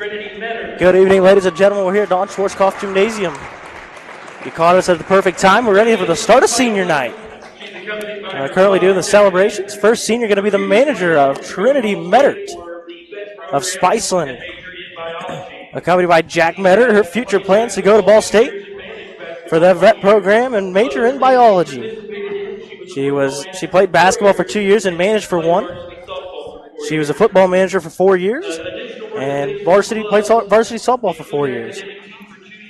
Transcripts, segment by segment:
Good evening, ladies and gentlemen. We're here at Don Schwarzkopf Gymnasium. You caught us at the perfect time. We're ready for the start of senior night. Currently doing the celebrations. First senior going to be the manager of Trinity Mettert of Spiceland, accompanied by Jack Mettert. Her future plans to go to Ball State for the vet program and major in biology. She played basketball for 2 years and managed for 1. She was a football manager for 4 years and played varsity softball for 4 years.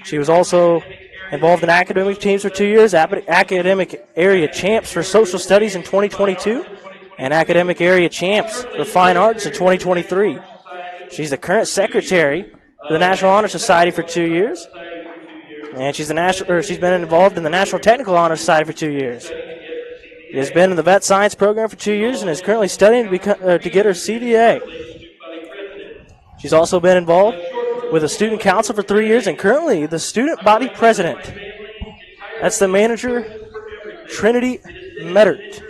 She was also involved in academic teams for 2 years, academic area champs for social studies in 2022, and academic area champs for fine arts in 2023. She's the current secretary for the National Honor Society for 2 years, and she's been involved in the National Technical Honor Society for 2 years. She has been in the vet science program for 2 years and is currently studying to get her CDA. She's also been involved with a student council for 3 years and currently the student body president. That's the manager, Trinity Mettert.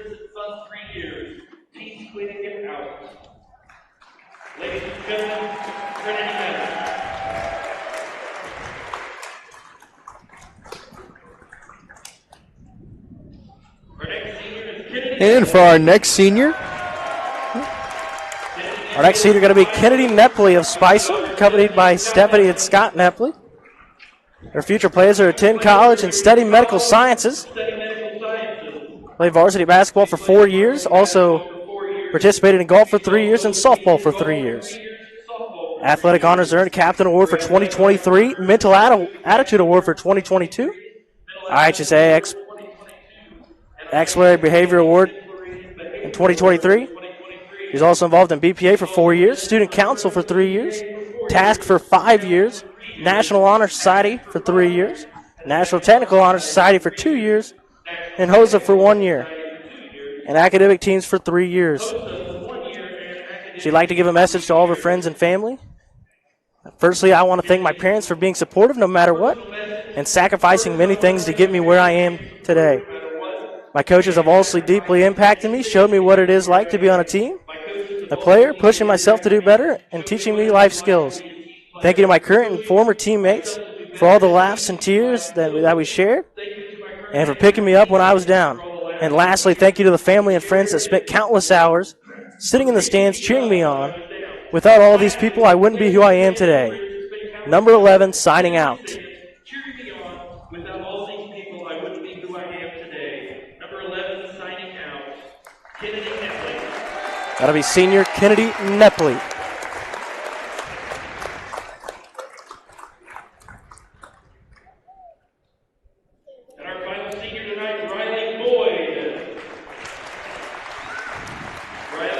And for our next senior going to be Kennedy Nepley of Spiceland, accompanied by Stephanie and Scott Nepley. Her future plans are attend college and study medical sciences. Played varsity basketball for 4 years. Also participated in golf for 3 years and softball for 3 years. Athletic Honors earned Captain Award for 2023, Mental Attitude Award for 2022, IHSA Exemplary Behavior Award in 2023. He's also involved in BPA for 4 years, Student Council for 3 years, Task for 5 years, National Honor Society for 3 years, National Technical Honor Society for 2 years, and HOSA for 1 year, and academic teams for 3 years. She'd like to give a message to all of her friends and family. Firstly, I want to thank my parents for being supportive no matter what and sacrificing many things to get me where I am today. My coaches have also deeply impacted me, showed me what it is like to be on a team, a player, pushing myself to do better, and teaching me life skills. Thank you to my current and former teammates for all the laughs and tears that we shared and for picking me up when I was down. And lastly, thank you to the family and friends that spent countless hours sitting in the stands cheering me on. Without all these people, I wouldn't be who I am today. Number 11, signing out. That'll be senior Kennedy Nepley. And our final senior tonight, Riley Boyd.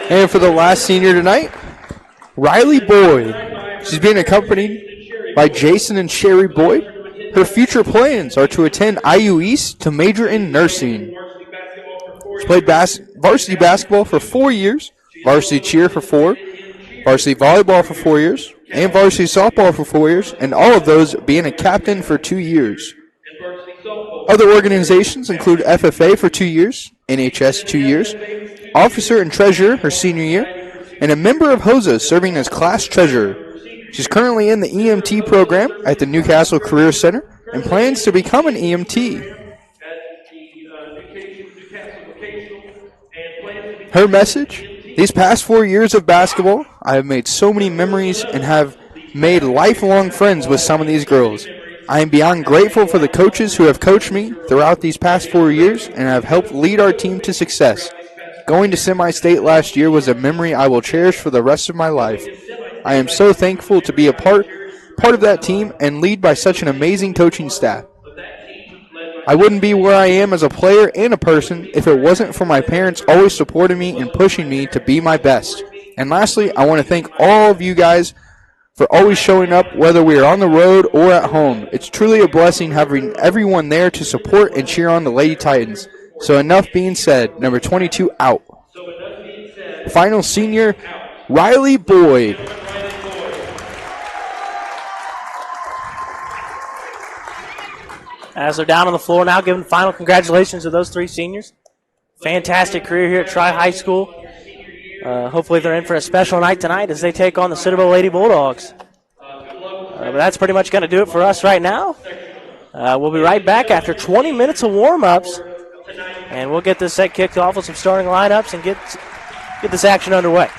And for the last senior tonight, Riley Boyd. She's being accompanied by Jason and Sherry Boyd. Her future plans are to attend IU East to major in nursing. She played varsity basketball for 4 years, varsity cheer for 4, varsity volleyball for 4 years, and varsity softball for 4 years, and all of those being a captain for 2 years. Other organizations include FFA for 2 years, NHS 2 years, officer and treasurer her senior year, and a member of HOSA serving as class treasurer. She's currently in the EMT program at the Newcastle Career Center and plans to become an EMT. Her message: these past 4 years of basketball, I have made so many memories and have made lifelong friends with some of these girls. I am beyond grateful for the coaches who have coached me throughout these past 4 years and have helped lead our team to success. Going to semi-state last year was a memory I will cherish for the rest of my life. I am so thankful to be a part of that team and lead by such an amazing coaching staff. I wouldn't be where I am as a player and a person if it wasn't for my parents always supporting me and pushing me to be my best. And lastly, I want to thank all of you guys for always showing up, whether we are on the road or at home. It's truly a blessing having everyone there to support and cheer on the Lady Titans. So enough being said, number 22 out. Final senior, Riley Boyd. As they're down on the floor now, giving final congratulations to those 3 seniors. Fantastic career here at Tri-High School. Hopefully they're in for a special night tonight as they take on the Centerville Lady Bulldogs. But that's pretty much going to do it for us right now. We'll be right back after 20 minutes of warm-ups, and we'll get this set kicked off with some starting lineups and get this action underway.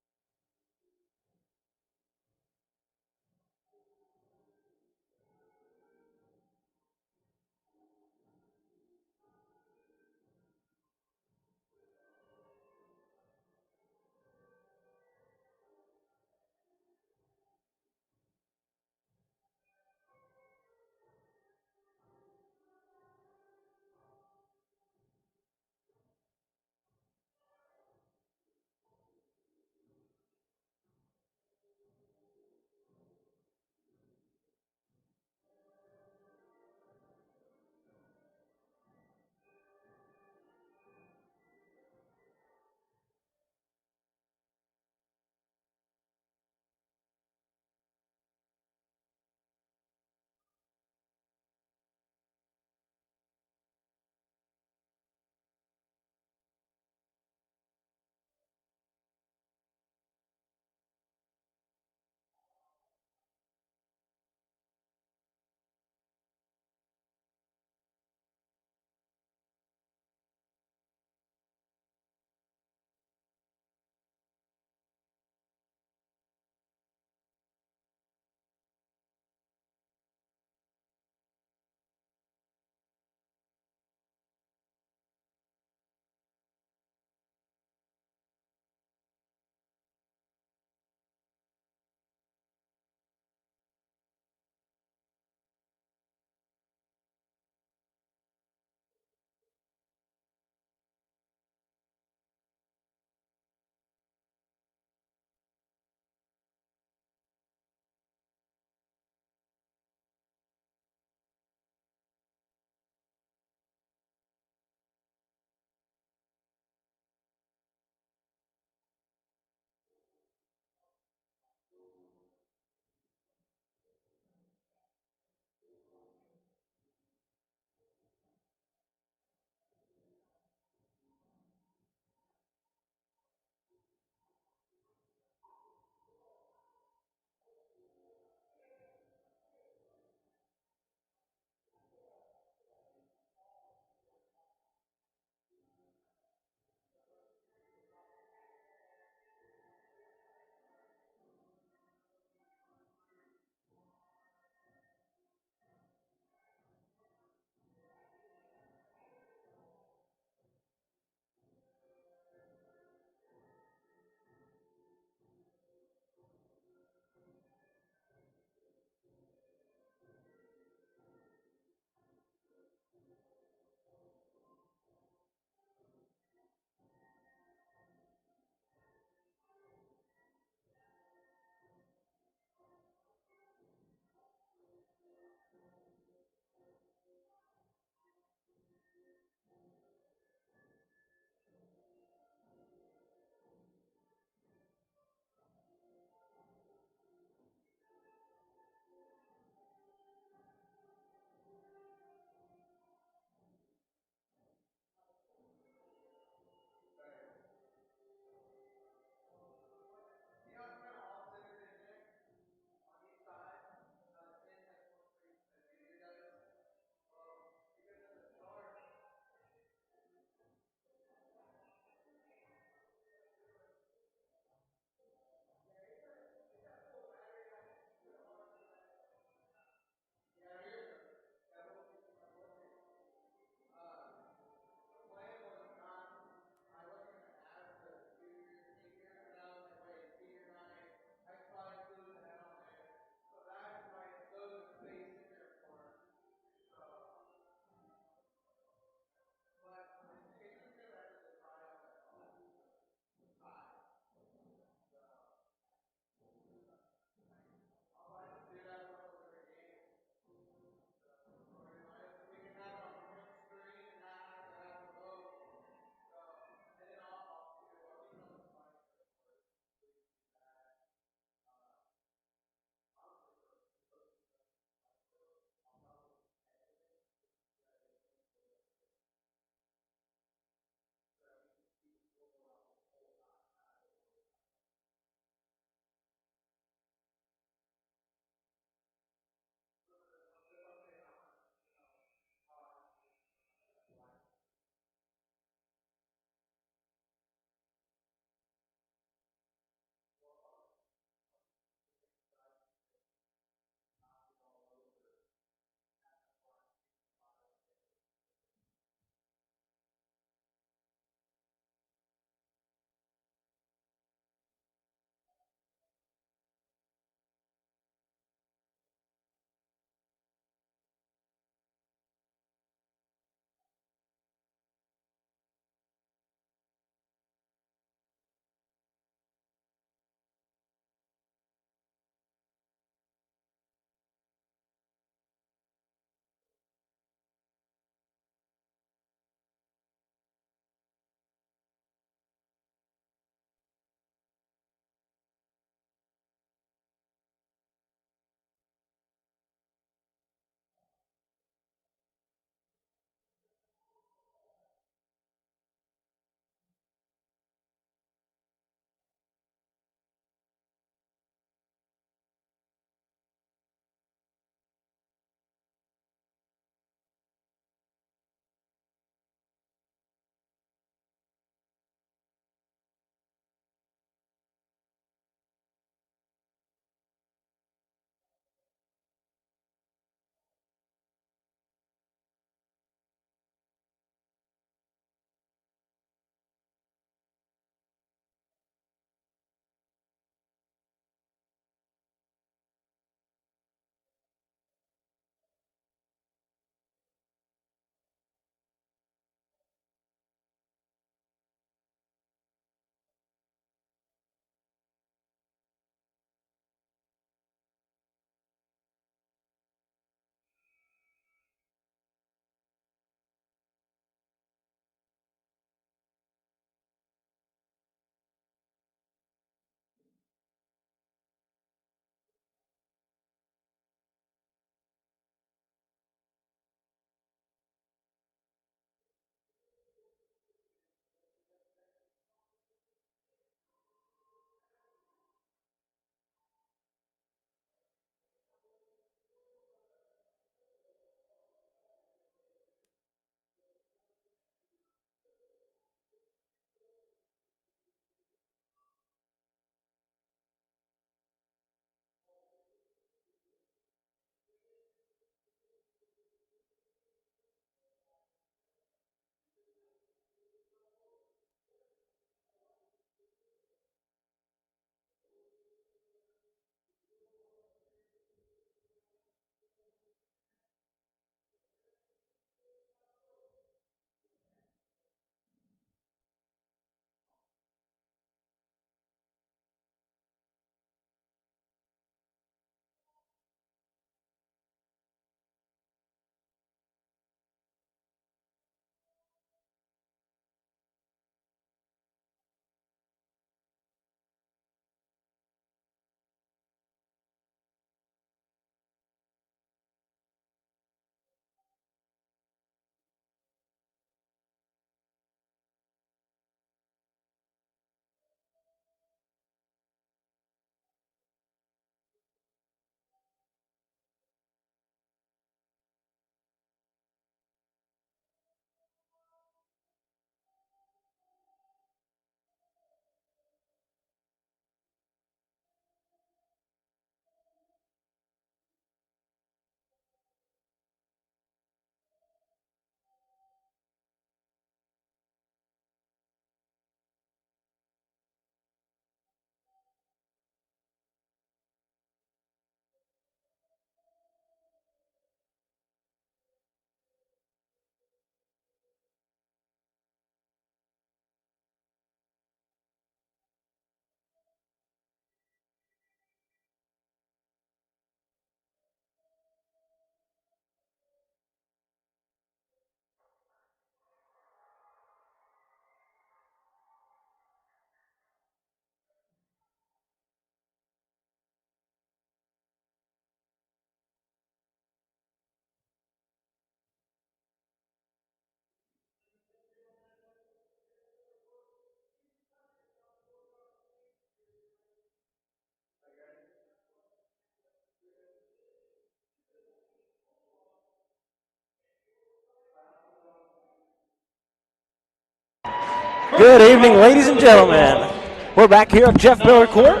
Good evening, ladies and gentlemen. We're back here at Jeff Miller Court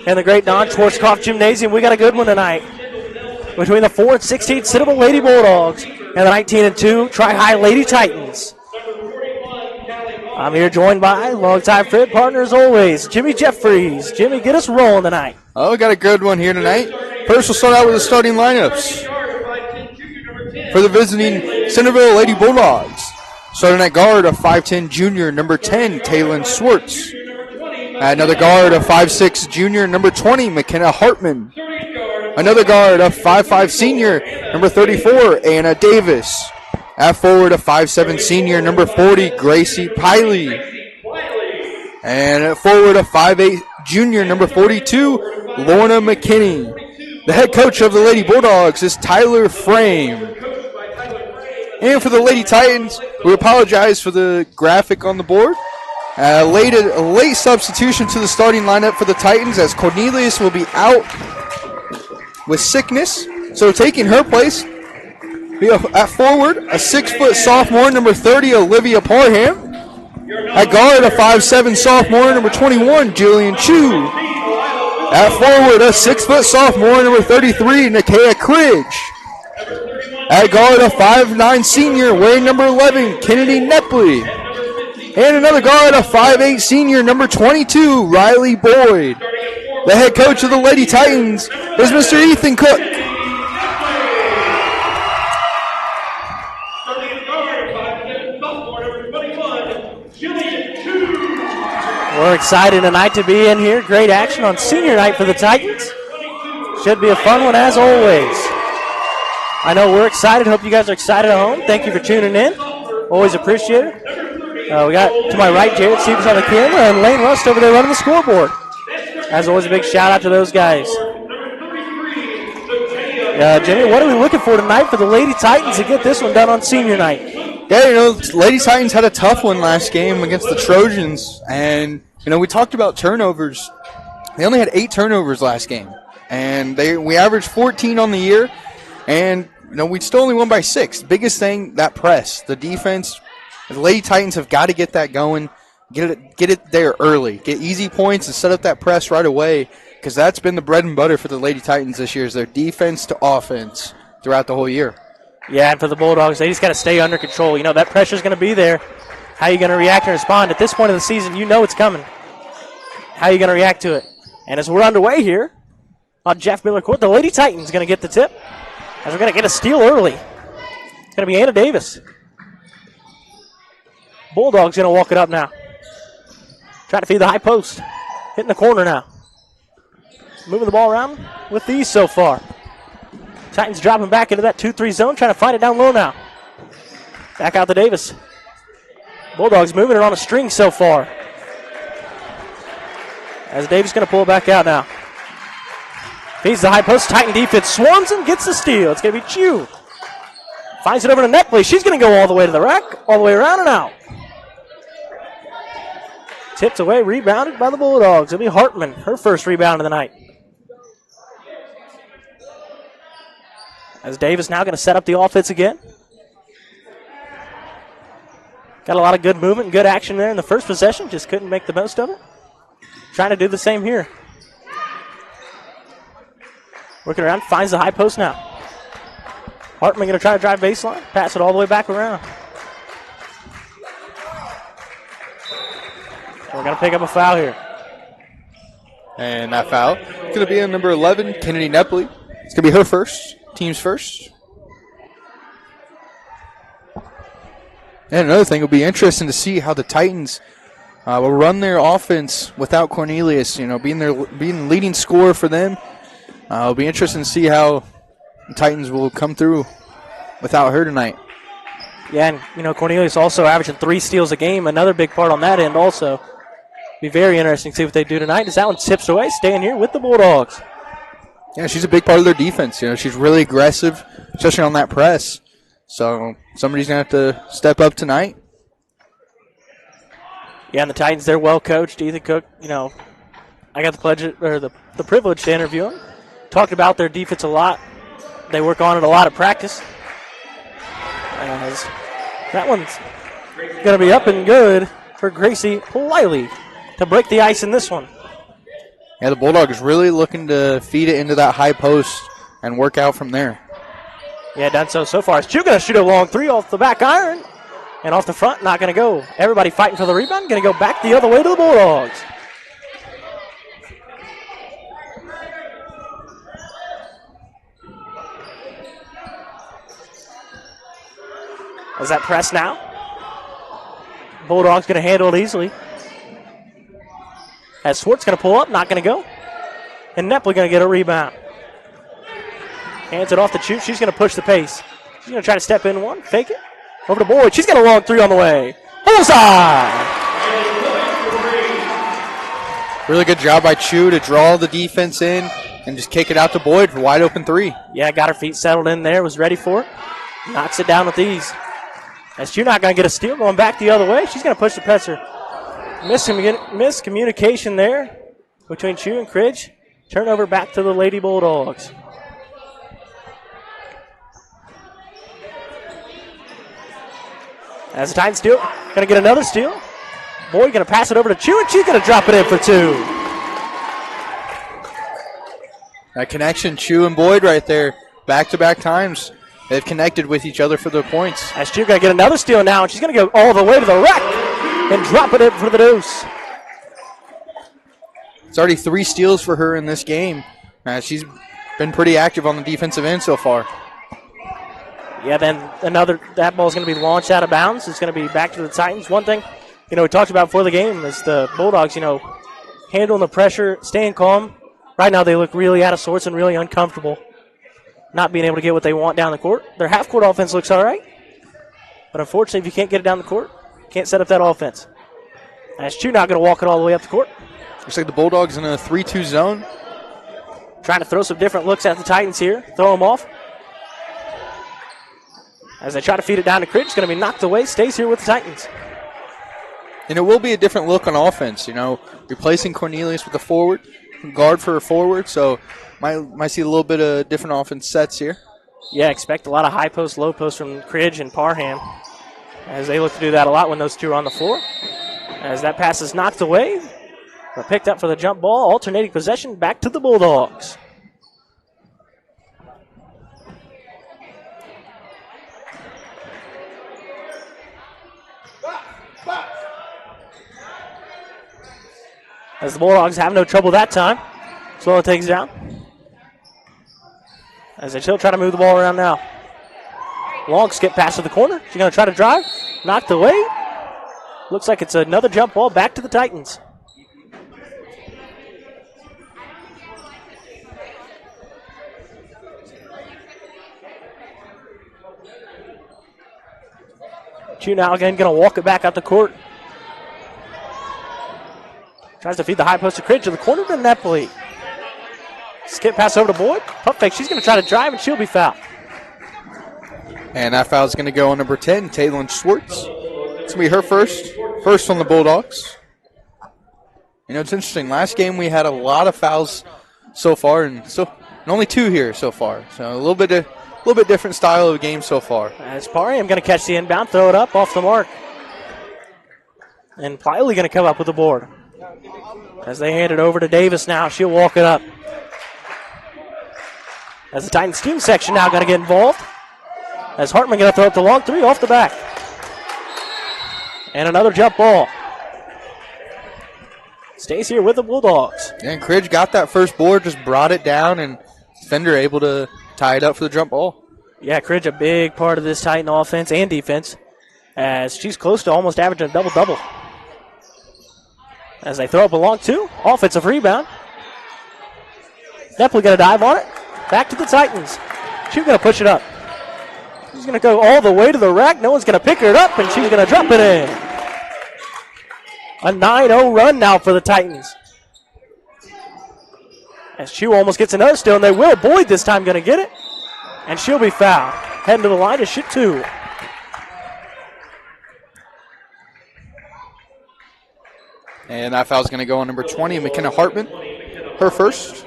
in the great Don Schwarzkopf Gymnasium. We got a good one tonight between the 4 and 16 Centerville Lady Bulldogs and the 19 and 2 Tri-High Lady Titans. I'm here joined by longtime Fred partner as always, Jimmy Jeffries. Jimmy, get us rolling tonight. Oh, we got a good one here tonight. First, we'll start out with the starting lineups for the visiting Centerville Lady Bulldogs. Starting at guard, a 5'10 junior, number 10, Taylon Swartz. Another guard, a 5'6 junior, number 20, McKenna Hartman. Another guard, a 5'5 senior, number 34, Anna Davis. At forward, a 5'7 senior, number 40, Gracie Piley. And at forward, a 5'8 junior, number 42, Lorna McKinney. The head coach of the Lady Bulldogs is Tyler Frame. And for the Lady Titans, we apologize for the graphic on the board. A late substitution to the starting lineup for the Titans as Cornelius will be out with sickness. So taking her place, at forward, a 6-foot sophomore, number 30, Olivia Parham. At guard, a 5'7 sophomore, number 21, Jillian Chu. At forward, a 6-foot sophomore, number 33, Nakia Cridge. At guard, a 5'9 senior, wearing number 11, Kennedy Nepley. And another guard, a 5'8 senior, number 22, Riley Boyd. The head coach of the Lady Titans is Mr. Ethan Cook. We're excited tonight to be in here. Great action on senior night for the Titans. Should be a fun one as always. I know we're excited. Hope you guys are excited at home. Thank you for tuning in. Always appreciate it. We got to my right Jared Stevens on the camera and Lane Rust over there running the scoreboard. As always, a big shout out to those guys. Jimmy, what are we looking for tonight for the Lady Titans to get this one done on senior night? Yeah, Lady Titans had a tough one last game against the Trojans. And, we talked about turnovers. They only had 8 turnovers last game. And we averaged 14 on the year. And, we still only won by 6. Biggest thing, that press. The defense, the Lady Titans have got to get that going. Get it there early. Get easy points and set up that press right away. Because that's been the bread and butter for the Lady Titans this year is their defense to offense throughout the whole year. Yeah, and for the Bulldogs, they just got to stay under control. That pressure's going to be there. How are you going to react and respond? At this point of the season, it's coming. How are you going to react to it? And as we're underway here on Jeff Miller Court, the Lady Titans going to get the tip. As we're going to get a steal early. It's going to be Anna Davis. Bulldogs going to walk it up now. Trying to feed the high post. Hitting the corner now. Moving the ball around with these so far. Titans dropping back into that 2-3 zone, trying to find it down low now. Back out to Davis. Bulldogs moving it on a string so far. As Davis going to pull it back out now. Feeds the high post. Titan defense swarms him, gets the steal. It's going to be Chu. Finds it over to Nepley. She's going to go all the way to the rack, all the way around and out. Tipped away, rebounded by the Bulldogs. It'll be Hartman, her first rebound of the night. As Davis now going to set up the offense again. Got a lot of good movement and good action there in the first possession. Just couldn't make the most of it. Trying to do the same here. Working around, finds the high post now. Hartman going to try to drive baseline. Pass it all the way back around. We're going to pick up a foul here. And that foul is going to be on number 11, Kennedy Nepley. It's going to be her first. Team's first. And another thing, it'll be interesting to see how the Titans will run their offense without Cornelius, being the leading scorer for them. It'll be interesting to see how the Titans will come through without her tonight. Yeah, and, Cornelius also averaging 3 steals a game. Another big part on that end also. Be very interesting to see what they do tonight as that one tips away, staying here with the Bulldogs. Yeah, she's a big part of their defense. She's really aggressive, especially on that press. So somebody's going to have to step up tonight. Yeah, and the Titans, they're well coached. Ethan Cook, I got the privilege to interview him. Talked about their defense a lot. They work on it a lot at practice. That one's going to be up and good. for Gracie Wiley to break the ice in this one. Yeah, the Bulldogs really looking to feed it into that high post and work out from there. Yeah, done so far. As Chu going to shoot a long three off the back iron. And off the front, not going to go. Everybody fighting for the rebound. Going to go back the other way to the Bulldogs. Is that press now? Bulldogs going to handle it easily. As Swartz going to pull up, not going to go. And Nepley going to get a rebound. Hands it off to Chu. She's going to push the pace. She's going to try to step in one, fake it. Over to Boyd. She's got a long three on the way. Bullseye! Really good job by Chu to draw the defense in and just kick it out to Boyd for wide open three. Yeah, got her feet settled in there, was ready for it. Knocks it down with ease. As Chu not going to get a steal, going back the other way. She's going to push the presser. Miscommunication there between Chu and Cridge. Turnover back to the Lady Bulldogs. As the Titans steal, going to get another steal. Boyd going to pass it over to Chu, and she's going to drop it in for two. That connection, Chu and Boyd right there, back-to-back times. They've connected with each other for their points. As Chu going to get another steal now, and she's going to go all the way to the rack and drop it in for the deuce. It's already 3 steals for her in this game. She's been pretty active on the defensive end so far. Yeah, then that ball is going to be launched out of bounds. It's going to be back to the Titans. One thing, we talked about before the game is the Bulldogs, handling the pressure, staying calm. Right now they look really out of sorts and really uncomfortable, not being able to get what they want down the court. Their half-court offense looks all right, but unfortunately if you can't get it down the court, can't set up that offense. As Chu not going to walk it all the way up the court. Looks like the Bulldogs in a 3-2 zone. Trying to throw some different looks at the Titans here. Throw them off. As they try to feed it down to Cridge, it's going to be knocked away. Stays here with the Titans. And it will be a different look on offense, replacing Cornelius with a forward, guard for a forward, so might see a little bit of different offense sets here. Yeah, expect a lot of high post, low post from Cridge and Parham, as they look to do that a lot when those two are on the floor. As that pass is knocked away, but picked up for the jump ball, alternating possession back to the Bulldogs. As the Bulldogs have no trouble that time. Sloan takes down. As they still try to move the ball around now. Long skip pass to the corner. She's going to try to drive. Knocked away. Looks like it's another jump ball back to the Titans. Chu now again going to walk it back out the court. Tries to feed the high post to Cridge to the corner to Nepley. Skip pass over to Boyd. Pump fake. She's going to try to drive, and she'll be fouled. And that foul is going to go on number 10, Taylor Schwartz. It's going to be her first on the Bulldogs. It's interesting. Last game we had a lot of fouls so far, and only 2 here so far. So a little bit different style of game so far. As Parham going to catch the inbound, throw it up off the mark. And Pliley going to come up with the board. As they hand it over to Davis now, she'll walk it up. As the Titans team section now going to get involved. As Hartman going to throw up the long three off the back. And another jump ball. Stays here with the Bulldogs. And Cridge got that first board, just brought it down, and Fender able to tie it up for the jump ball. Yeah, Cridge a big part of this Titan offense and defense, as she's close to almost averaging a double-double. As they throw up a long two, offensive rebound. Nepley going to dive on it. Back to the Titans. She's going to push it up. She's going to go all the way to the rack. No one's going to pick her up, and she's going to drop it in. A 9-0 run now for the Titans. As Chu almost gets another steal, and they will. Boyd this time going to get it, and she'll be fouled. Heading to the line to shoot 2. And that foul is going to go on number 20, McKenna Hartman, her first.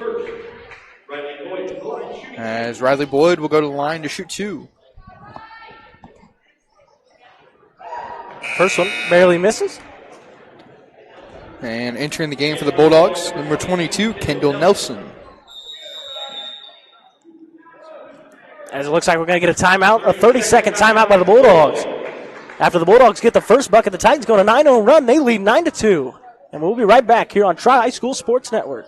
As Riley Boyd will go to the line to shoot 2. First one barely misses. And entering the game for the Bulldogs, number 22, Kendall Nelson. As it looks like we're going to get a timeout, a 30-second timeout by the Bulldogs. After the Bulldogs get the first bucket, the Titans go on a 9-0 run. They lead 9-2. And we'll be right back here on Tri-High School Sports Network.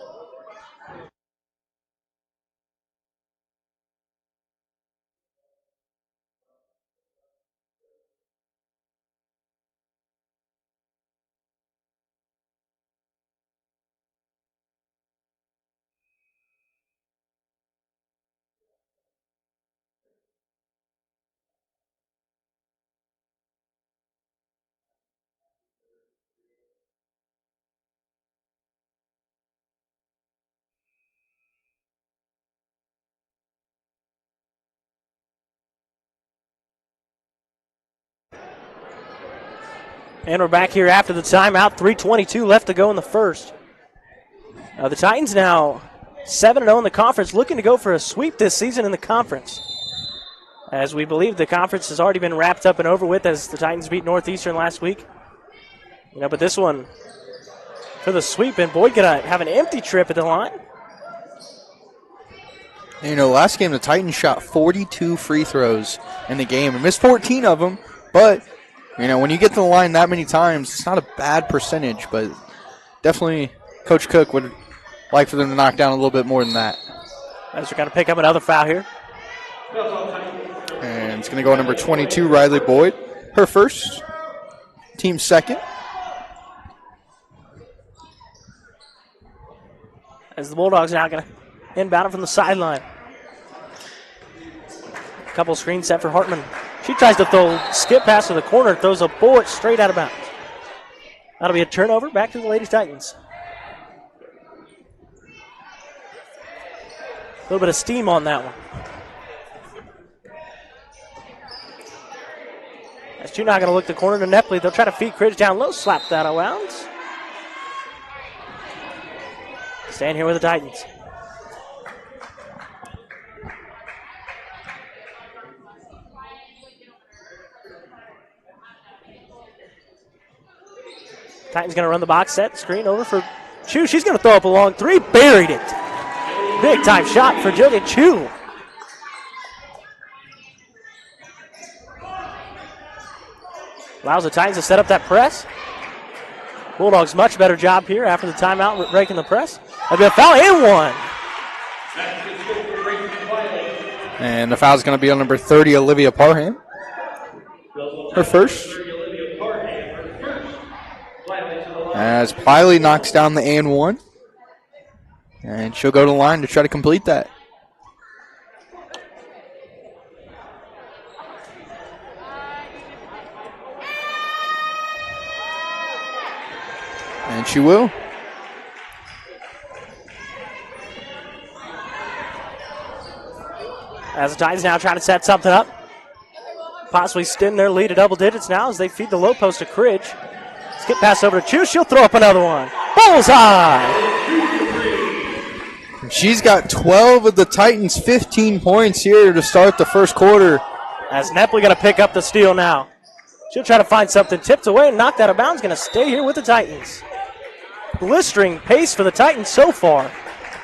And we're back here after the timeout. 3:22 left to go in the first. The Titans now 7-0 in the conference, looking to go for a sweep this season in the conference. As we believe the conference has already been wrapped up and over with as the Titans beat Northeastern last week. But this one for the sweep, and Boyd going to have an empty trip at the line. Last game the Titans shot 42 free throws in the game and missed 14 of them, but when you get to the line that many times, it's not a bad percentage, but definitely Coach Cook would like for them to knock down a little bit more than that. As we're going to pick up another foul here. And it's going to go number 22, Riley Boyd. Her first, team second. As the Bulldogs now going to inbound it from the sideline. A couple screens set for Hartman. She tries to throw skip pass to the corner, throws a bullet straight out of bounds. That'll be a turnover, back to the Lady Titans. A little bit of steam on that one. As two not going to look the corner to Nepley. They'll try to feed Cridge down low, slap that out of bounds. Staying here with the Titans. Titans going to run the box set. Screen over for Chu. She's going to throw up a long three. Buried it. Big time shot for Jillian Chu. Allows the Titans to set up that press. Bulldogs much better job here after the timeout breaking the press. That'll be a foul and one. And the foul is going to be on number 30, Olivia Parham. Her first. As Piley knocks down the and one. And she'll go to the line to try to complete that. And she will. As the Titans now trying to set something up. Possibly extend their lead to double digits now as they feed the low post to Cridge. Skip pass over to Chu. She'll throw up another one. Bullseye! She's got 12 of the Titans' 15 points here to start the first quarter. As Nepley going to pick up the steal now. She'll try to find something tipped away and knocked out of bounds. Going to stay here with the Titans. Blistering pace for the Titans so far.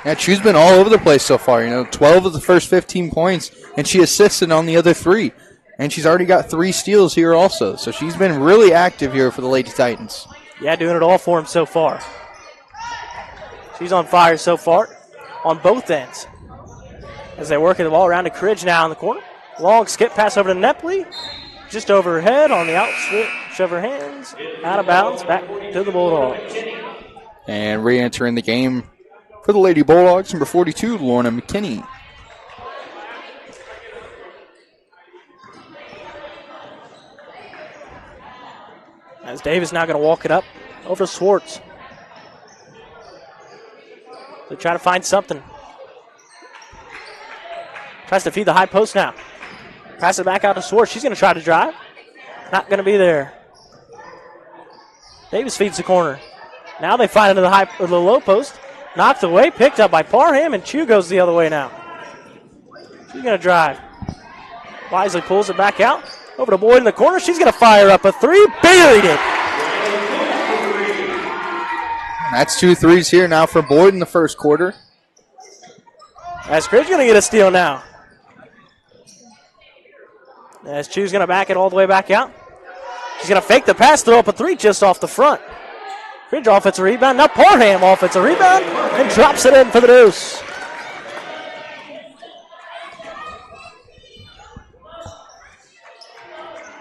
Yeah, she's been all over the place so far. 12 of the first 15 points, and she assisted on the other 3. And she's already got 3 steals here also. So she's been really active here for the Lady Titans. Yeah, doing it all for them so far. She's on fire so far on both ends. As they work the ball around to Cridge now in the corner. Long skip pass over to Nepley. Just over her head on the out switch of her hands. Out of bounds, back to the Bulldogs. And re-entering the game for the Lady Bulldogs, number 42, Lorna McKinney. As Davis now going to walk it up over to Swartz. They try to find something. Tries to feed the high post now. Pass it back out to Swartz. She's going to try to drive. Not going to be there. Davis feeds the corner. Now they find it to the low post. Knocked away, picked up by Parham, and Chu goes the other way now. She's going to drive. Wisely pulls it back out. Over to Boyd in the corner. She's going to fire up a three. Buried it. That's 2 threes here now for Boyd in the first quarter. As Cridge going to get a steal now. As Chu's going to back it all the way back out. She's going to fake the pass, throw up a three just off the front. Cridge offensive rebound. Now Parham offensive rebound and drops it in for the deuce.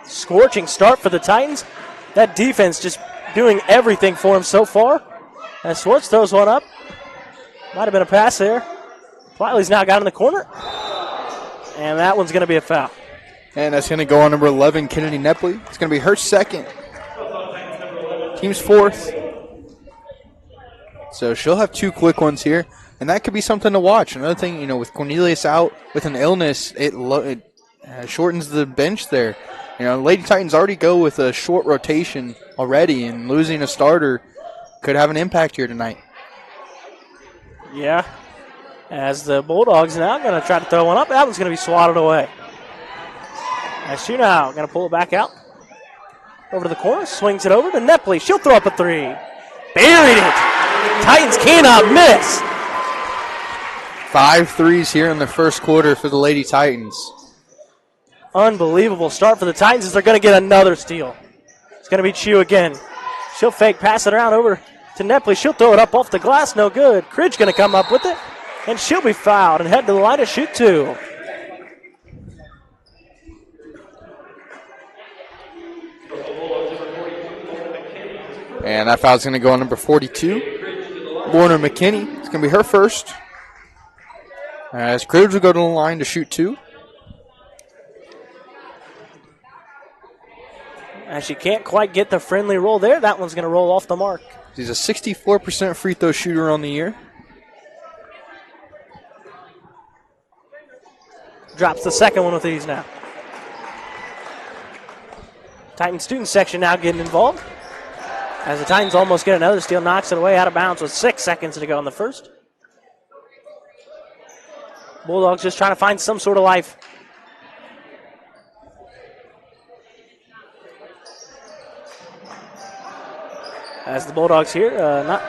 Scorching start for the Titans. That defense just doing everything for him so far. As Swartz throws one up. Might have been a pass there. Wiley's now got in the corner. And that one's going to be a foul. And that's going to go on number 11, Kennedy Nepley. It's going to be her second. Team's fourth. So she'll have 2 quick ones here. And that could be something to watch. Another thing, with Cornelius out with an illness, it shortens the bench there. Lady Titans already go with a short rotation already, and losing a starter could have an impact here tonight. Yeah. As the Bulldogs now going to try to throw one up. That one's going to be swatted away. As she now going to pull it back out. Over to the corner. Swings it over to Nepley. She'll throw up a three. Buried it. Titans cannot miss. 5 threes here in the first quarter for the Lady Titans. Unbelievable start for the Titans as they're going to get another steal. It's going to be Chu again. She'll fake, pass it around over to Nepley. She'll throw it up off the glass. No good. Cridge going to come up with it. And she'll be fouled and head to the line to shoot 2. And that foul's going to go on number 42, Warner McKinney. It's going to be her first. As Cridge will go to the line to shoot 2. As she can't quite get the friendly roll there, that one's going to roll off the mark. She's a 64% free throw shooter on the year. Drops the second one with these now. Titan student section now getting involved. As the Titans almost get another steal, knocks it away out of bounds with 6 seconds to go in the first. Bulldogs just trying to find some sort of life. As the Bulldogs here, not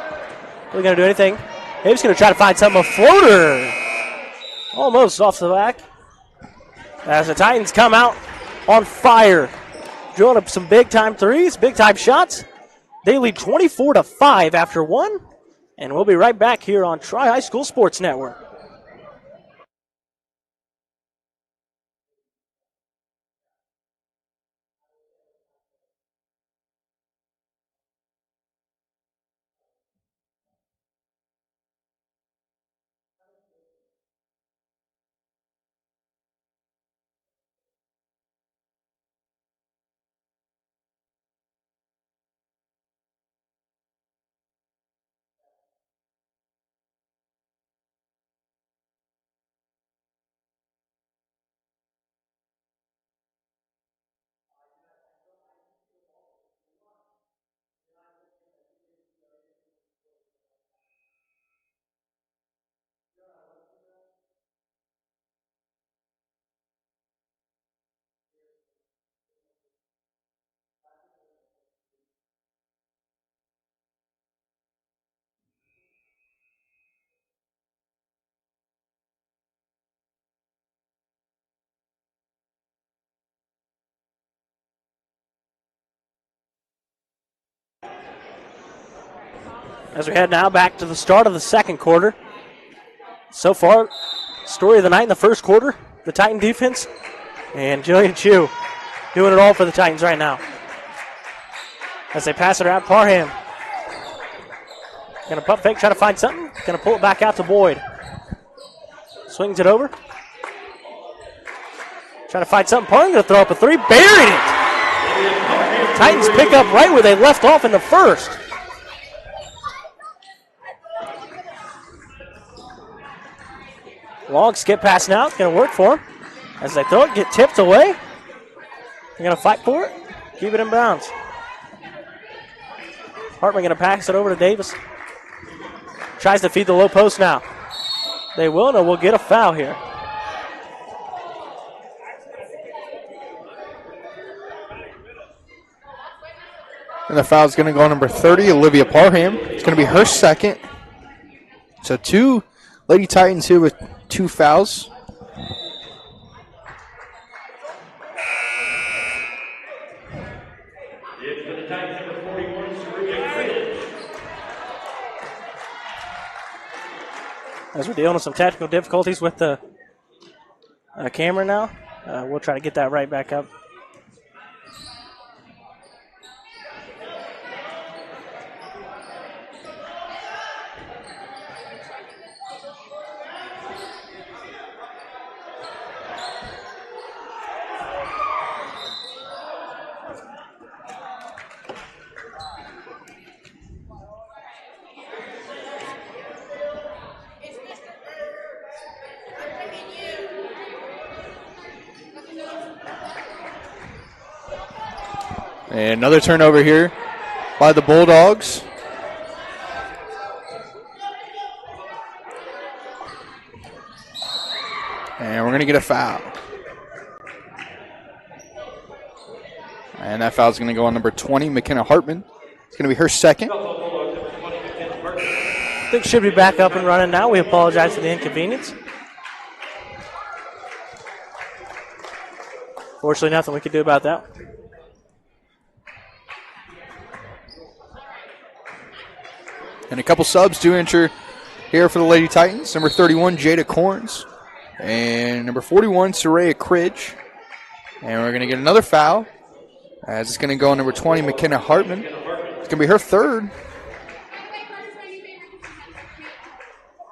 really going to do anything. They're just going to try to find something. A floater. Almost off the back. As the Titans come out on fire. Drilling up some big-time threes, big-time shots. They lead 24-5 after 1. And we'll be right back here on Tri-High School Sports Network. As we head now back to the start of the second quarter. So far, story of the night in the first quarter, the Titan defense, and Jillian Chu doing it all for the Titans right now. As they pass it around, Parham. Going to pump fake, try to find something. Going to pull it back out to Boyd. Swings it over. Trying to find something. Parham going to throw up a three. Buried it! Titans pick up right where they left off in the first. Long skip pass now. It's going to work for them. As they throw it, get tipped away. They're going to fight for it. Keep it in bounds. Hartman going to pass it over to Davis. Tries to feed the low post now. They will, and we'll get a foul here. And the foul is going to go on number 30, Olivia Parham. It's going to be her second. So 2 Lady Titans here with 2 fouls. As we're dealing with some technical difficulties with the camera now, we'll try to get that right back up. And another turnover here by the Bulldogs. And we're going to get a foul. And that foul is going to go on number 20, McKenna Hartman. It's going to be her second. I think should be back up and running now. We apologize for the inconvenience. Fortunately, nothing we could do about that. And a couple subs do enter here for the Lady Titans. Number 31, Jada Corns. And number 41, Soraya Cridge. And we're going to get another foul, as it's going to go on number 20, McKenna Hartman. It's going to be her third.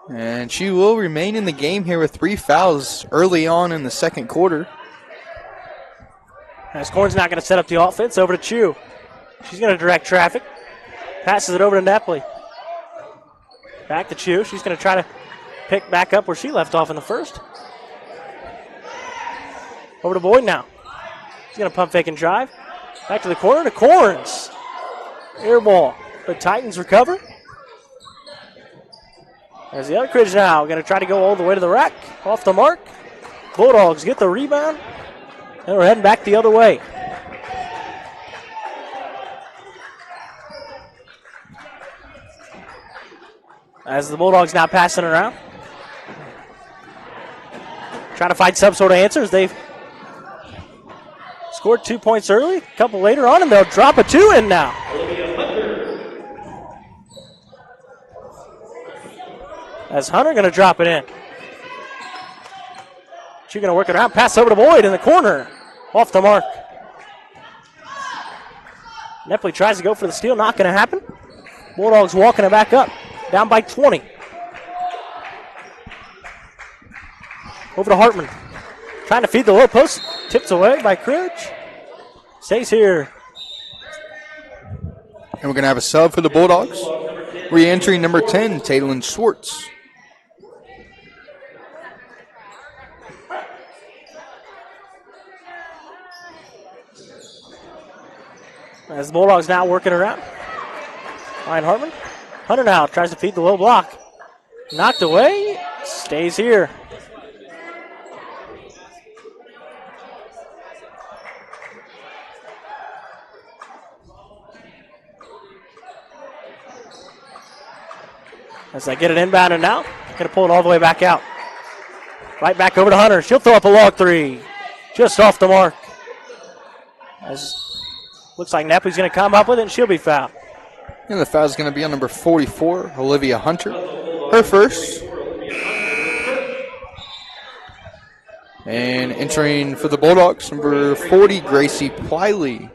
And she will remain in the game here with 3 fouls early on in the second quarter. As Corn's not going to set up the offense, over to Chu. She's going to direct traffic. Passes it over to Nepley. Back to Chu. She's going to try to pick back up where she left off in the first. Over to Boyd now. He's going to pump fake and drive. Back to the corner to Corns. Air ball. The Titans recover. There's the other Cridge now. Going to try to go all the way to the rack. Off the mark. Bulldogs get the rebound. And we're heading back the other way. As the Bulldogs now passing around. Trying to find some sort of answers. They've scored 2 points early. A couple later on, and they'll drop a 2 in now. As Hunter going to drop it in. She's going to work it around. Pass over to Boyd in the corner. Off the mark. Nepley tries to go for the steal. Not going to happen. Bulldogs walking it back up. Down by 20. Over to Hartman. Trying to feed the low post. Tips away by Cridge. Stays here. And we're going to have a sub for the Bulldogs. Re-entering number 10, Taylin Schwartz. As the Bulldogs now working around. Ryan Hartman. Hunter now tries to feed the low block. Knocked away. Stays here. As they get it inbounded now. Going to pull it all the way back out. Right back over to Hunter. She'll throw up a long 3. Just off the mark. As looks like Nepley's going to come up with it, and she'll be fouled. And the foul is going to be on number 44, Olivia Hunter. Her first. And entering for the Bulldogs, number 40, Gracie Pliley.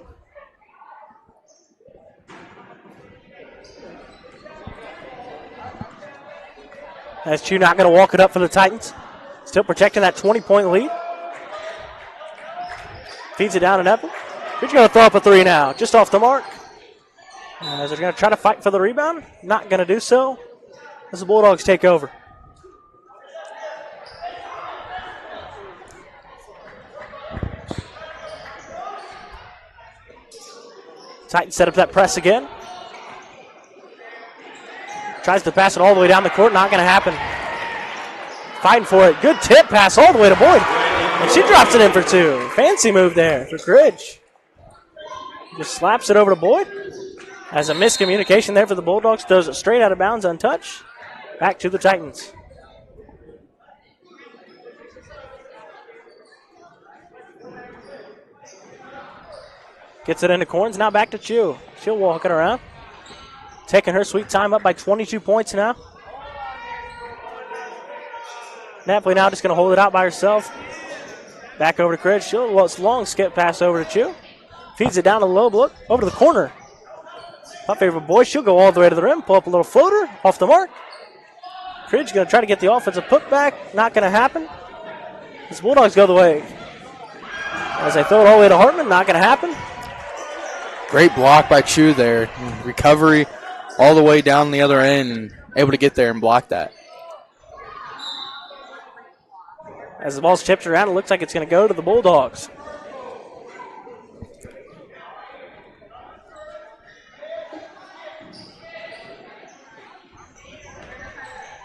As Chu not going to walk it up for the Titans. Still protecting that 20-point lead. Feeds it down to Nepley. She's going to throw up a 3 now, just off the mark. As they're going to try to fight for the rebound. Not going to do so as the Bulldogs take over. Titans set up that press again. Tries to pass it all the way down the court. Not going to happen. Fighting for it. Good tip pass all the way to Boyd. And she drops it in for 2. Fancy move there for Cridge. Just slaps it over to Boyd. As a miscommunication there for the Bulldogs, throws it straight out of bounds, untouched. Back to the Titans. Gets it into Corns, now back to Chu. She'll walk it around. Taking her sweet time, up by 22 points now. Napoli now just going to hold it out by herself. Back over to Cridge. She'll long skip pass over to Chu. Feeds it down to the low block, over to the corner. My favorite boy, she'll go all the way to the rim, pull up a little floater, off the mark. Cridge going to try to get the offensive putback. Not going to happen. As Bulldogs go the way. As they throw it all the way to Hartman, not going to happen. Great block by Chu there. Recovery all the way down the other end and able to get there and block that. As the ball's tipped around, it looks like it's going to go to the Bulldogs.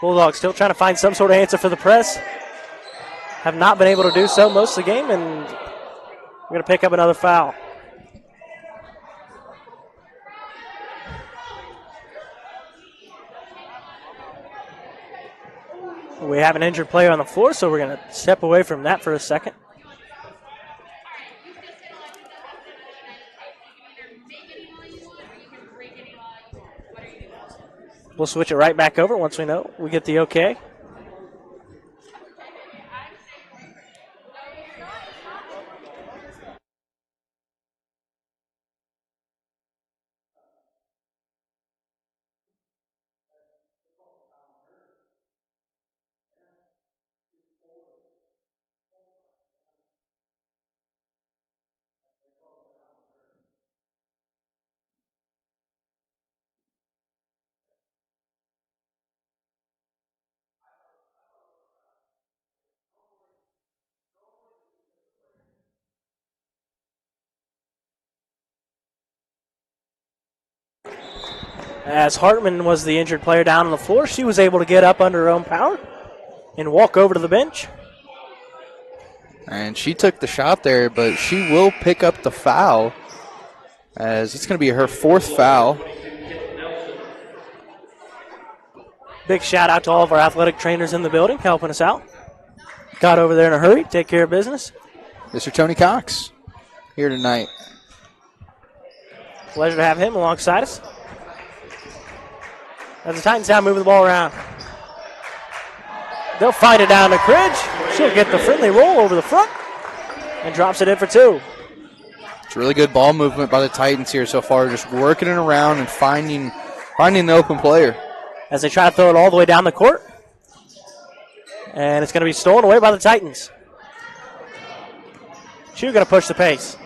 Bulldogs still trying to find some sort of answer for the press. Have not been able to do so most of the game, and we're going to pick up another foul. We have an injured player on the floor, so we're going to step away from that for a second. We'll switch it right back over once we know we get the okay. As Hartman was the injured player down on the floor, she was able to get up under her own power and walk over to the bench. And she took the shot there, but she will pick up the foul as it's going to be her fourth foul. Big shout out to all of our athletic trainers in the building helping us out. Got over there in a hurry, take care of business. Mr. Tony Cox here tonight. Pleasure to have him alongside us. As the Titans now moving the ball around. They'll fight it down to Cridge. She'll get the friendly roll over the front and drops it in for two. It's really good ball movement by the Titans here so far, just working it around and finding the open player. As they try to throw it all the way down the court. And it's going to be stolen away by the Titans. She's going to push the pace.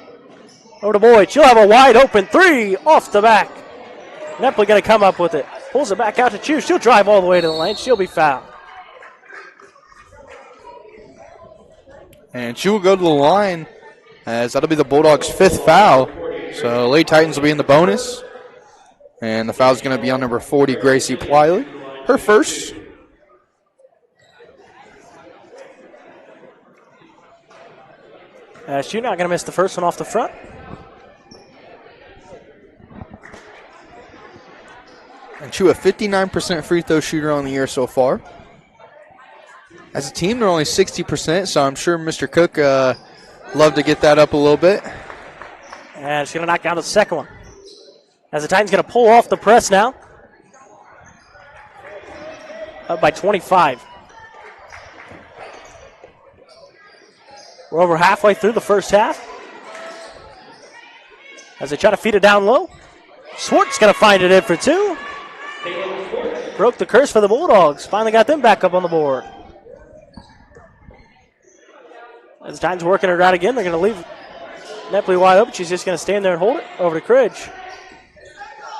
Over to Boyd. She'll have a wide open three off the back. Nepli going to come up with it. Pulls it back out to Chu. She'll drive all the way to the lane. She'll be fouled. And she will go to the line as that'll be the Bulldogs' fifth foul. So Lady Titans will be in the bonus. And the foul is going to be on number 40, Gracie Pliley. Her first. She's not going to miss the first one off the front. And Chu, a 59% free throw shooter on the year so far. As a team, they're only 60%, so I'm sure Mr. Cook love to get that up a little bit. And she's going to knock down the second one. As the Titans going to pull off the press now. Up by 25. We're over halfway through the first half. As they try to feed it down low. Swartz going to find it in for two. Broke the curse for the Bulldogs. Finally got them back up on the board. As the Titans working it out again, they're going to leave Nepli wide open. She's just going to stand there and hold it. Over to Cridge.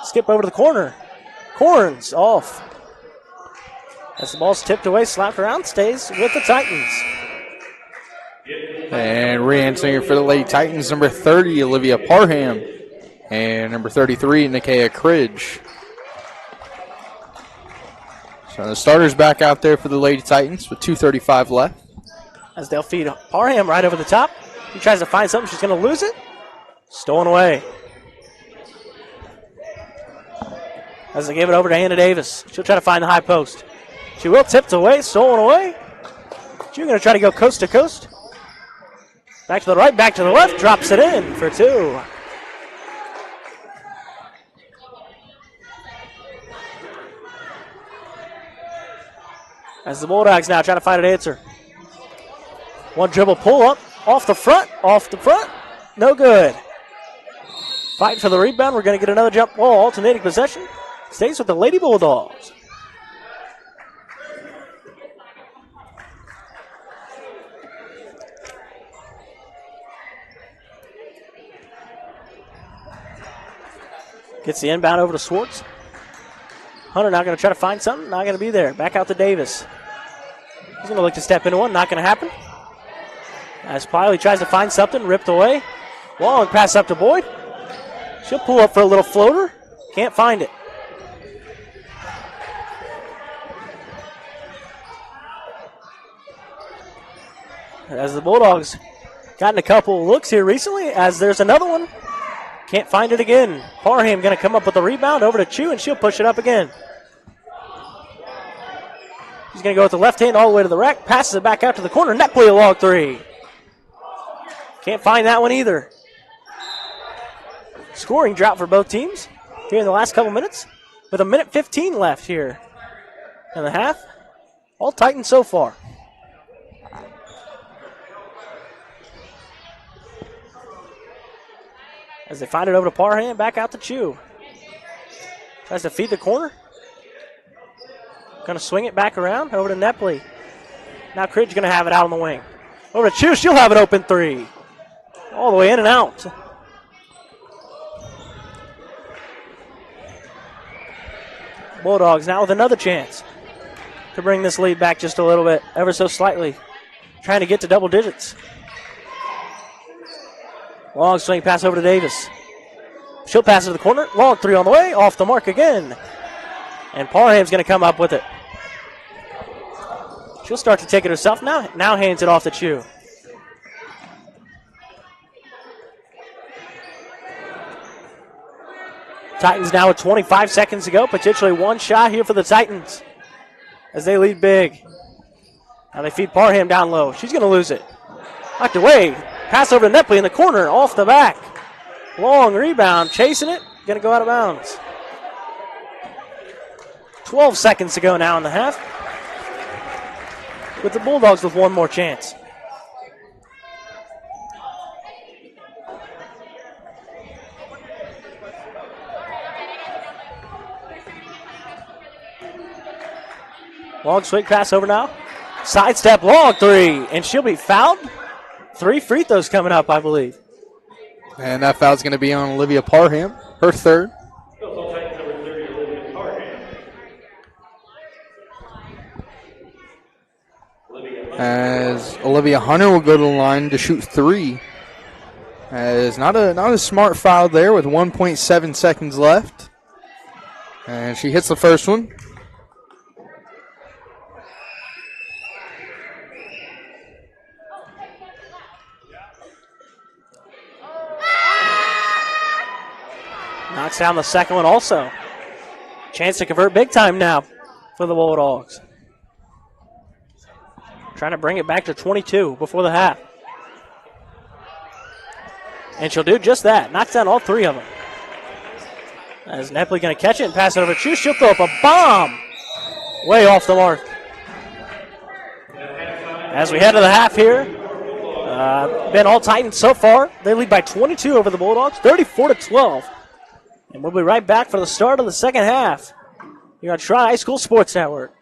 Skip over to the corner. Corns off. As the ball's tipped away, slapped around, stays with the Titans. And re-entering for the Lady Titans, number 30, Olivia Parham. And number 33, Nikia Cridge. So the starter's back out there for the Lady Titans with 2:35 left. As they'll feed Parham right over the top. He tries to find something. She's going to lose it. Stolen away. as they give it over to Hannah Davis. She'll try to find the high post. She will, tipped away, stolen away. She's going to try to go coast to coast. Back to the right, back to the left, drops it in for 2. As the Bulldogs now trying to find an answer. One dribble pull up, off the front, no good. Fighting for the rebound, we're going to get another jump ball, alternating possession. Stays with the Lady Bulldogs. Gets the inbound over to Swartz. Hunter now going to try to find something, not going to be there. Back out to Davis. He's going to look to step into one, not going to happen. As Piley tries to find something, ripped away. Long pass up to Boyd. She'll pull up for a little floater. Can't find it. As the Bulldogs gotten a couple of looks here recently, as there's another one. Can't find it again. Parham going to come up with the rebound over to Chu, and she'll push it up again. She's going to go with the left hand all the way to the rack, passes it back out to the corner. Net play a long 3. Can't find that one either. Scoring drought for both teams here in the last couple minutes, with 1:15 left here in the half. All Titans so far. As they find it over to Parham, back out to Chu. Tries to feed the corner. Going to swing it back around over to Nepley. Now Cridge going to have it out on the wing. Over to Chu, she'll have an open 3. All the way in and out. Bulldogs now with another chance to bring this lead back just a little bit, ever so slightly. Trying to get to double digits. Long swing pass over to Davis. She'll pass it to the corner. Long 3 on the way. Off the mark again. And Parham's going to come up with it. She'll start to take it herself now. Now hands it off to Chu. Titans now with 25 seconds to go. Potentially one shot here for the Titans as they lead big. Now they feed Parham down low. She's going to lose it. Knocked away. Pass over to Nepley in the corner, off the back. Long rebound, chasing it, going to go out of bounds. 12 seconds to go now in the half, with the Bulldogs with one more chance. Long swing pass over now. Sidestep, long 3, and she'll be fouled. 3 free throws coming up, I believe. And that foul's going to be on Olivia Parham, her 3rd. As Olivia Hunter will go to the line to shoot 3. As not a smart foul there with 1.7 seconds left. And she hits the first one. Knocks down the second one also. Chance to convert big time now for the Bulldogs. Trying to bring it back to 22 before the half. And she'll do just that. Knocks down all 3 of them. As Nepley going to catch it and pass it over to Chu. She'll throw up a bomb. Way off the mark. As we head to the half here. Been all Titans so far. They lead by 22 over the Bulldogs, 34-12. And we'll be right back for the start of the second half here on Tri High School Sports Network.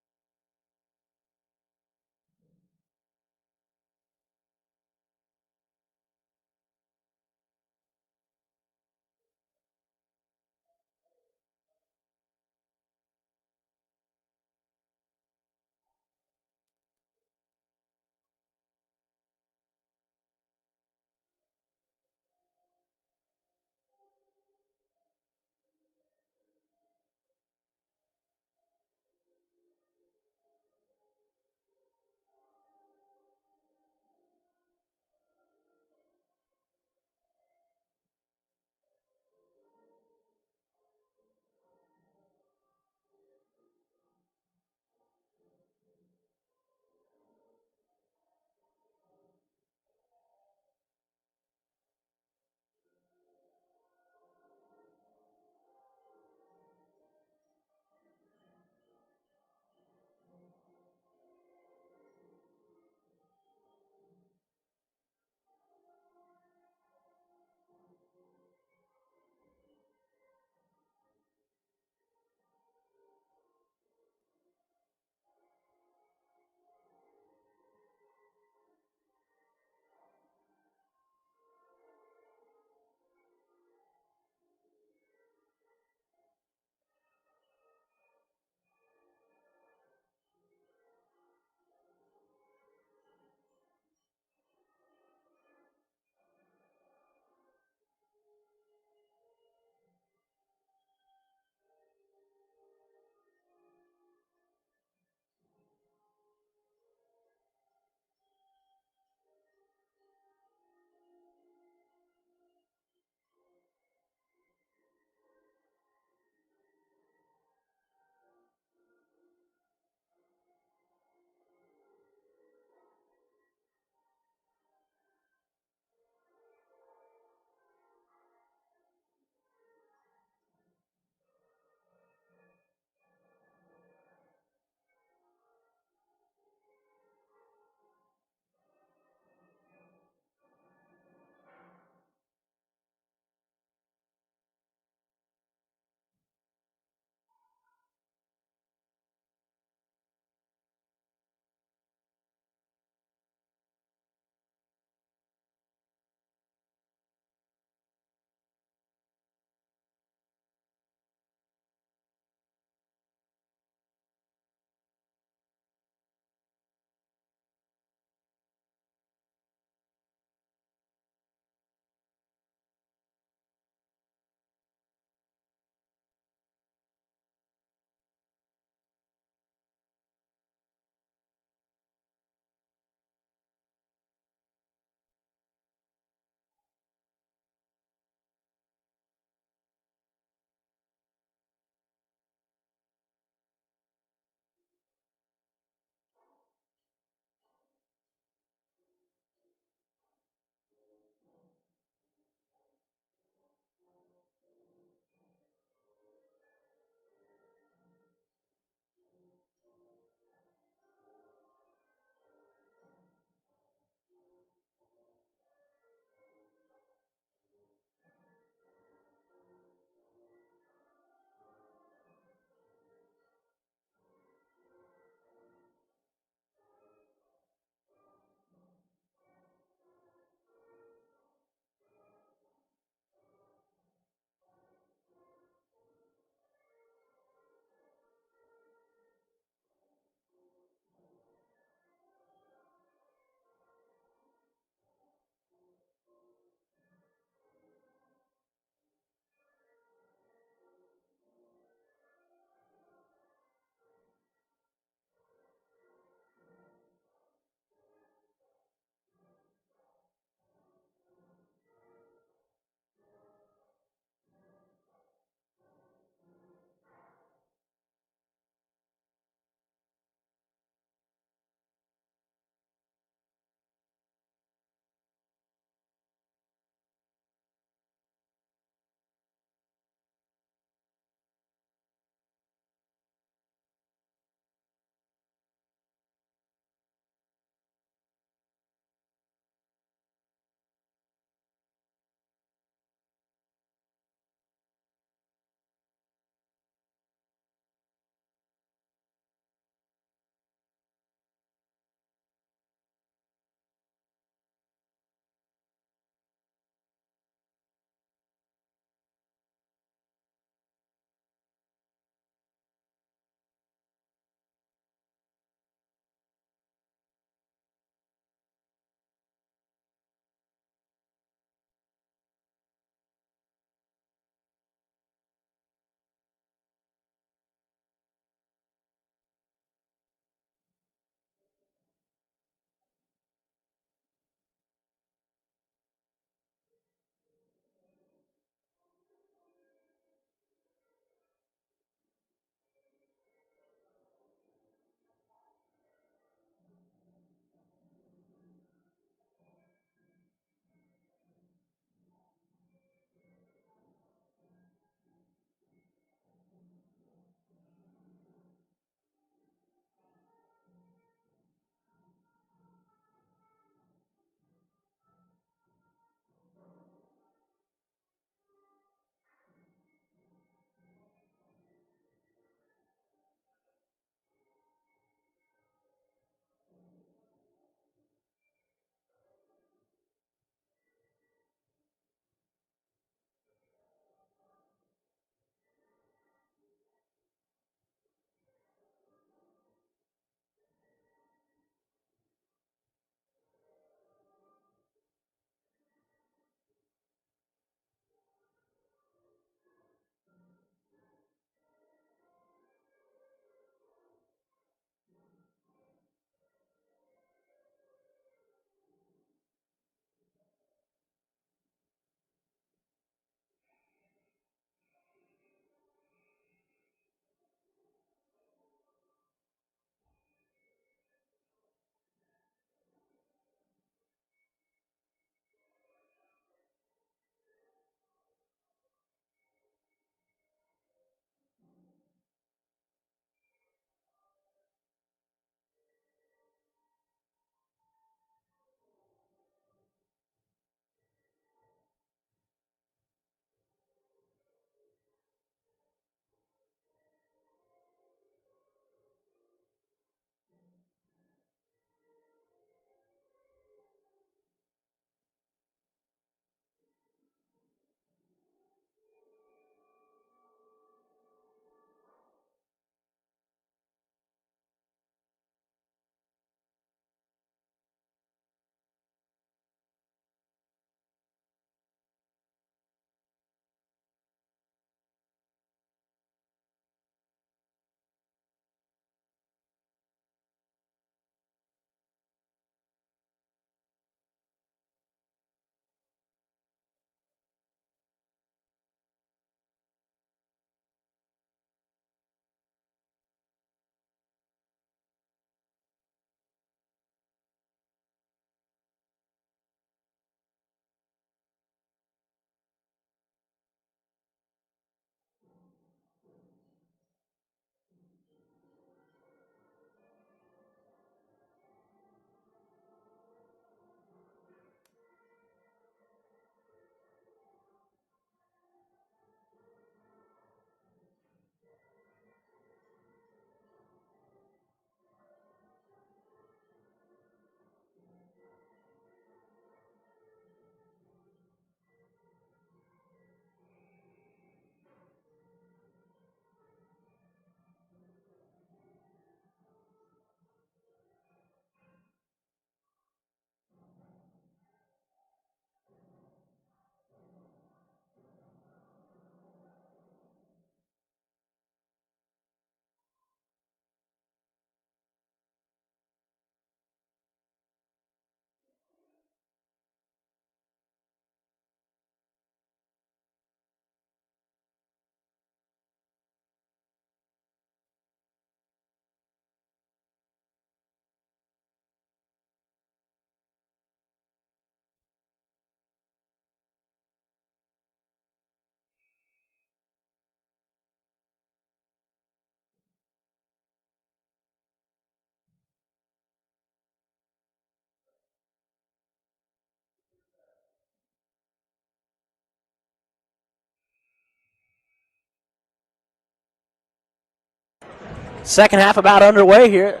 Second half about underway here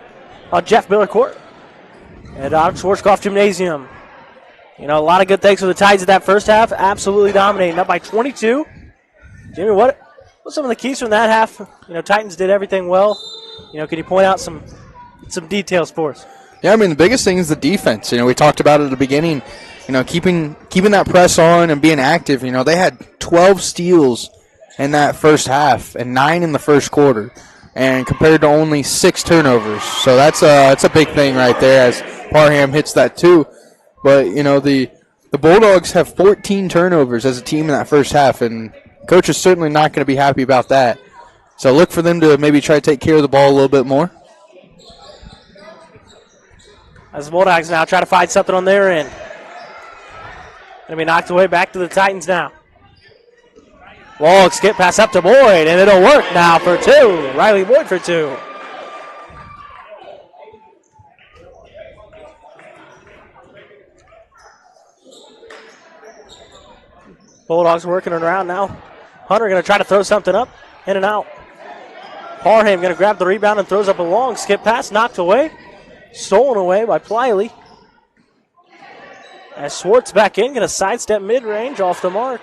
on Jeff Miller Court at Schwarzkopf Gymnasium. You know, a lot of good things for the Titans in that first half. Absolutely dominating, up by 22. Jimmy, what some of the keys from that half? You know, Titans did everything well. You know, can you point out some details for us? Yeah, I mean, the biggest thing is the defense. You know, we talked about it at the beginning. You know, keeping that press on and being active. You know, they had 12 steals in that first half and 9 in the first quarter, and compared to only 6 turnovers. So that's a big thing right there as Parham hits that too. But, you know, the Bulldogs have 14 turnovers as a team in that first half, and coach is certainly not going to be happy about that. So look for them to maybe try to take care of the ball a little bit more. As the Bulldogs now try to find something on their end. Going to be knocked away back to the Titans now. Long skip pass up to Boyd, and it'll work now for 2. Riley Boyd for 2. Bulldogs working around now. Hunter going to try to throw something up, in and out. Parham going to grab the rebound and throws up a long skip pass, knocked away. Stolen away by Pliley. As Schwartz back in, going to sidestep mid-range off the mark.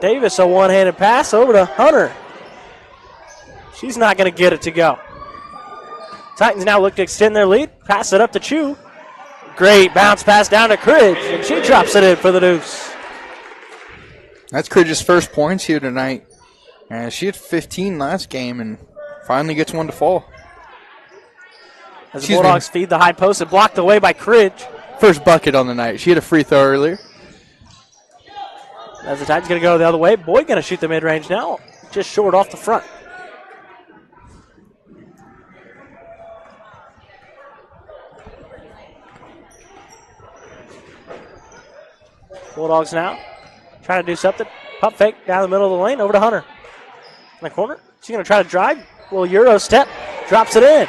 Davis, a one-handed pass over to Hunter. She's not going to get it to go. Titans now look to extend their lead. Pass it up to Chu. Great bounce pass down to Cridge, and she drops it in for the deuce. That's Cridge's first points here tonight. And she had 15 last game and finally gets one to fall. As the Bulldogs feed the high post and blocked away by Cridge. First bucket on the night. She had a free throw earlier. As the Titans going to go the other way. Boyd going to shoot the mid-range now. Just short off the front. Bulldogs now trying to do something. Pump fake down the middle of the lane over to Hunter. In the corner. She's going to try to drive. Little Euro step. Drops it in.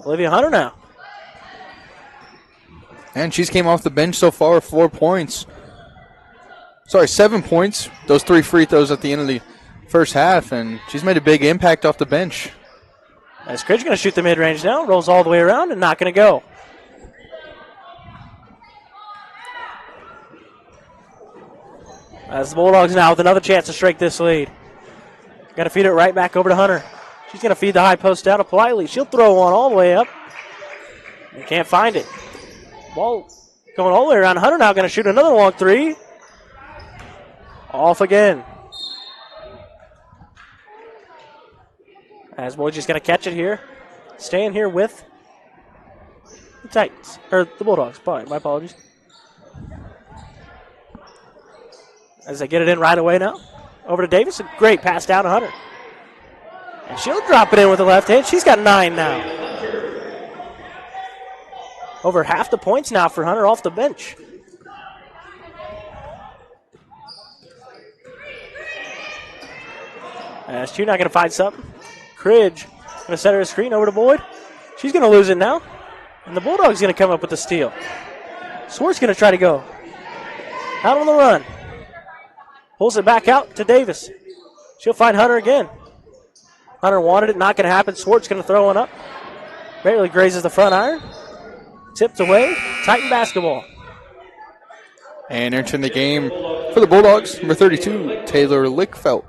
Olivia Hunter now. And she's came off the bench so far with 4 points. Sorry, 7 points. Those 3 free throws at the end of the first half, and she's made a big impact off the bench. As Cridge going to shoot the mid-range now. Rolls all the way around and not going to go. As the Bulldogs now with another chance to strike this lead. Got to feed it right back over to Hunter. She's going to feed the high post down to Pliley. She'll throw one all the way up. You can't find it. Ball going all the way around. Hunter now going to shoot another long 3. Off again. As Boyd just going to catch it here. Staying here with the Titans. Or the Bulldogs. Sorry, my apologies. As they get it in right away now. Over to Davis. A great pass down to Hunter. And she'll drop it in with the left hand. She's got 9 now. Over half the points now for Hunter off the bench. As Chu not going to find something. Cridge going to set her a screen over to Boyd. She's going to lose it now. And the Bulldogs going to come up with the steal. Swartz going to try to go. Out on the run. Pulls it back out to Davis. She'll find Hunter again. Hunter wanted it, not going to happen. Swartz going to throw one up. Barely grazes the front iron. Tipped away. Titan basketball. And entering the game for the Bulldogs, number 32, Taylor Lickfelt.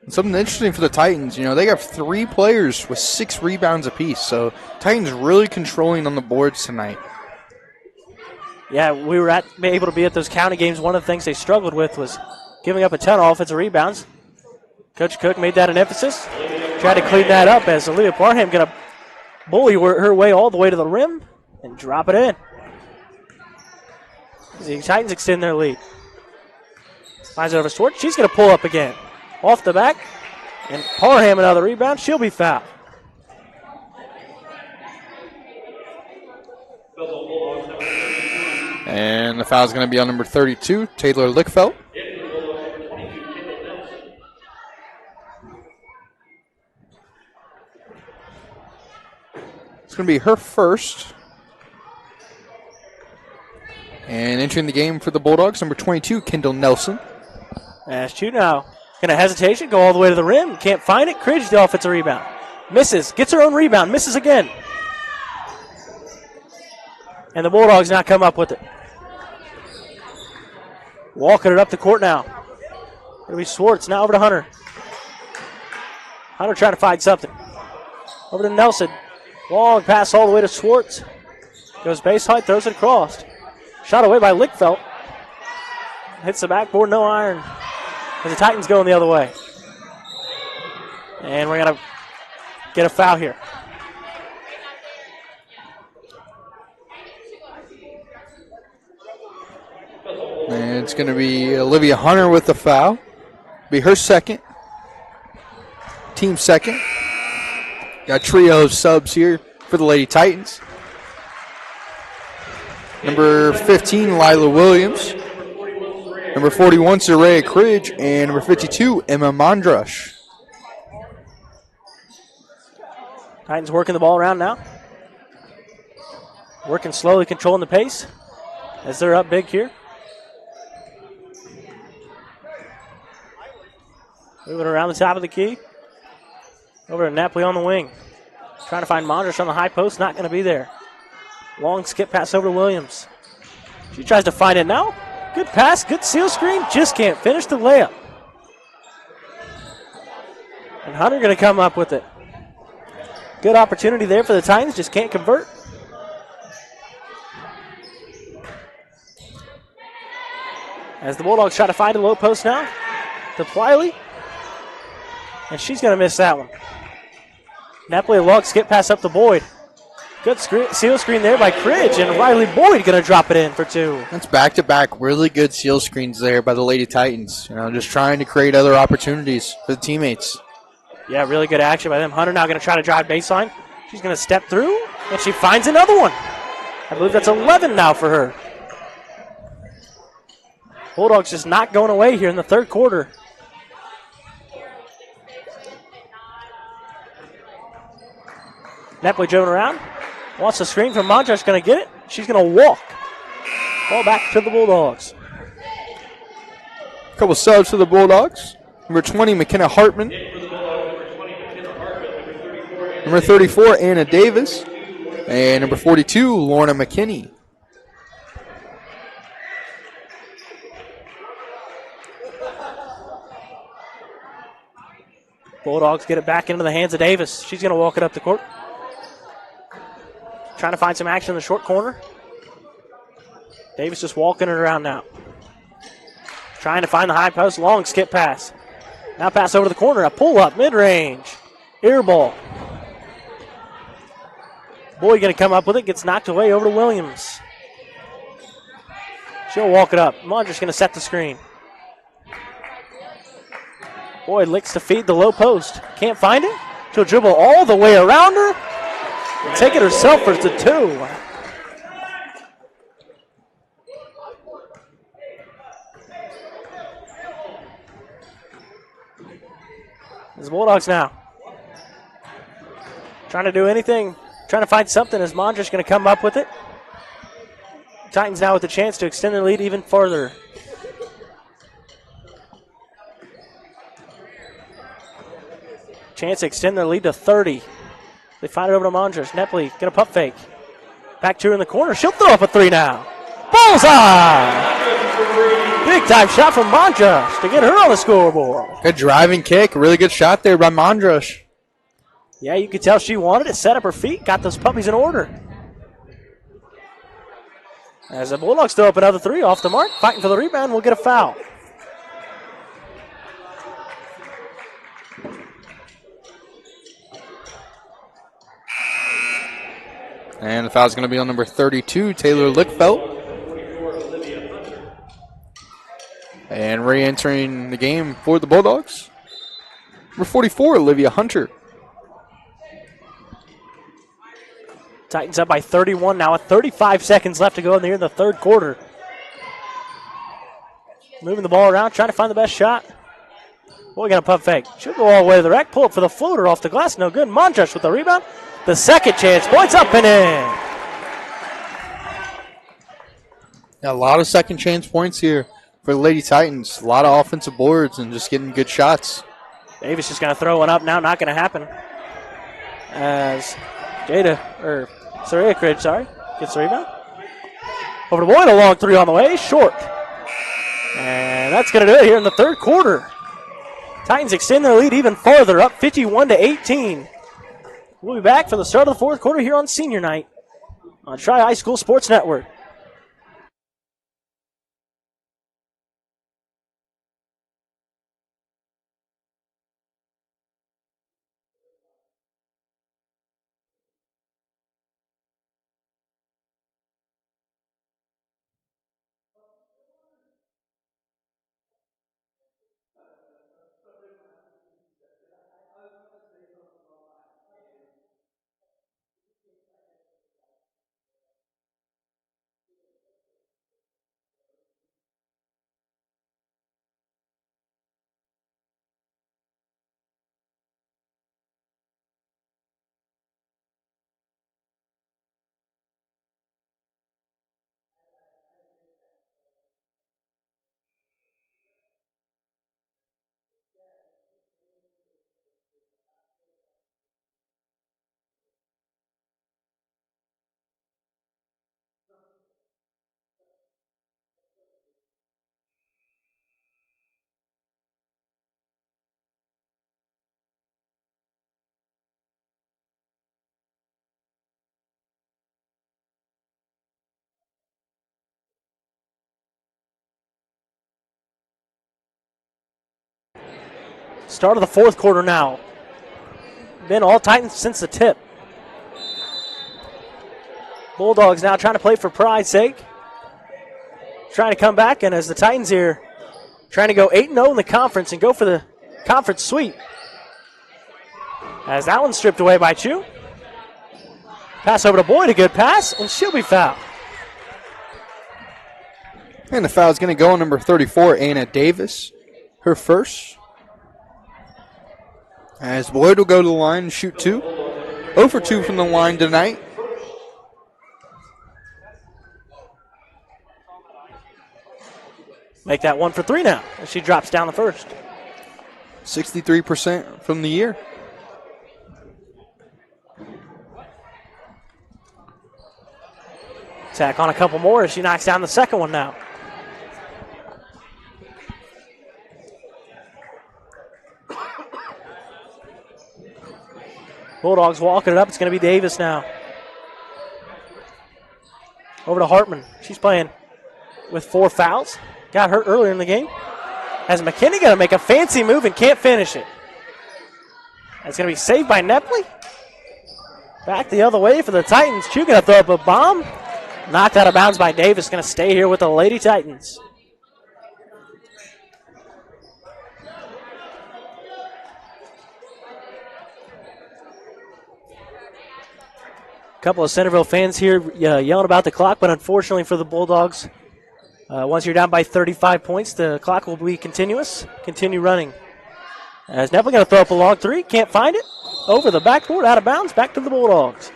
Something interesting for the Titans, you know, they have 3 players with 6 rebounds apiece. So Titans really controlling on the boards tonight. Yeah, we were able to be at those county games. One of the things they struggled with was giving up a ton of offensive rebounds. Coach Cook made that an emphasis. Tried to clean that up as Olivia Parham going to bully her way all the way to the rim and drop it in. The Titans extend their lead. Finds it over to Schwartz. She's going to pull up again. Off the back. And Parham another rebound. She'll be fouled. And the foul is going to be on number 32, Taylor Lickfelt. It's going to be her first. And entering the game for the Bulldogs, number 22, Kendall Nelson. As Chu now gonna hesitation, go all the way to the rim. Can't find it. Cridge the offensive rebound. Misses. Gets her own rebound. Misses again. And the Bulldogs now come up with it. Walking it up the court now. It'll be Swartz. Now over to Hunter. Hunter trying to find something. Over to Nelson. Long pass all the way to Swartz. Goes base height, throws it across. Shot away by Lickfelt. Hits the backboard, no iron. As the Titans going the other way. And we're going to get a foul here. And it's going to be Olivia Hunter with the foul. Be her second. Team second. Got a trio of subs here for the Lady Titans. Number 15, Lila Williams. Number 41, Soraya Cridge. And number 52, Emma Mondrush. Titans working the ball around now. Working slowly, controlling the pace as they're up big here. Moving around the top of the key. Over to Napoli on the wing. Trying to find Mondrush on the high post. Not going to be there. Long skip pass over to Williams. She tries to find it now. Good pass, good seal screen. Just can't finish the layup. And Hunter going to come up with it. Good opportunity there for the Titans. Just can't convert. As the Bulldogs try to find a low post now. To Pliley. And she's going to miss that one. Napoli a long skip pass up to Boyd. Good seal screen there by Cridge, and Riley Boyd going to drop it in for two. That's back-to-back really good seal screens there by the Lady Titans. You know, just trying to create other opportunities for the teammates. Yeah, really good action by them. Hunter now going to try to drive baseline. She's going to step through, and she finds another one. I believe that's 11 now for her. Bulldogs just not going away here in the third quarter. Napoli driven around. Wants the screen from Mondrush. Going to get it. She's going to walk. Ball back to the Bulldogs. A couple subs for the Bulldogs. Number 20, McKenna Hartman. Number 34, Anna Davis. And number 42, Lorna McKinney. Bulldogs get it back into the hands of Davis. She's going to walk it up the court. Trying to find some action in the short corner. Davis just walking it around now. Trying to find the high post. Long skip pass. Now pass over the corner. A pull up mid-range. Air ball. Boyd going to come up with it. Gets knocked away over to Williams. She'll walk it up. Mondrush going to set the screen. Boyd licks to feed the low post. Can't find it. She'll dribble all the way around her. And take it herself for the two. It's Bulldogs now. Trying to do anything. Trying to find something as Mondrush going to come up with it. Titans now with the chance to extend their lead even further. Chance to extend their lead to 30. They find it over to Mondrush. Napoli going to pump fake. Back to her in the corner. She'll throw up a three now. Bullseye! Big time shot from Mondrush to get her on the scoreboard. Good driving kick. Really good shot there by Mondrush. Yeah, you could tell she wanted it. Set up her feet. Got those puppies in order. As the Bulldogs throw up another three off the mark. Fighting for the rebound. We'll get a foul. And the foul's going to be on number 32, Taylor Lickfelt. And re-entering the game for the Bulldogs, number 44, Olivia Hunter. Titans up by 31 now with 35 seconds left to go in the third quarter. Moving the ball around, trying to find the best shot. Boy, got a pump fake. Should go all the way to the rack. Pull up for the floater off the glass. No good. Mondrush with the rebound. The second chance. Points up and in. A lot of second chance points here for the Lady Titans. A lot of offensive boards and just getting good shots. Davis just going to throw one up now. Not going to happen. As Saria Cridge, gets the rebound. Over to Boyd, a long three on the way, short. And that's going to do it here in the third quarter. Titans extend their lead even farther, up 51-18. We'll be back for the start of the fourth quarter here on Senior Night on Tri-High School Sports Network. Start of the fourth quarter now. Been all Titans since the tip. Bulldogs now trying to play for pride's sake. Trying to come back, and as the Titans here trying to go 8-0 in the conference and go for the conference sweep. As that one's stripped away by Chu. Pass over to Boyd, a good pass, and she'll be fouled. And the foul is going to go on number 34, Anna Davis. Her first. As Boyd will go to the line and shoot 2. 0 for 2 from the line tonight. Make that 1 for 3 now as she drops down the first. 63% from the year. Tack on a couple more as she knocks down the second one now. Bulldogs walking it up. It's going to be Davis now. Over to Hartman. She's playing with 4 fouls. Got hurt earlier in the game. As McKinney going to make a fancy move and can't finish it. That's going to be saved by Nepley. Back the other way for the Titans. Chu going to throw up a bomb. Knocked out of bounds by Davis. Going to stay here with the Lady Titans. Couple of Centerville fans here yelling about the clock, but unfortunately for the Bulldogs, once you're down by 35 points, the clock will be continuous. Continue running. As Nepley going to throw up a long 3, can't find it. Over the backboard, out of bounds, back to the Bulldogs.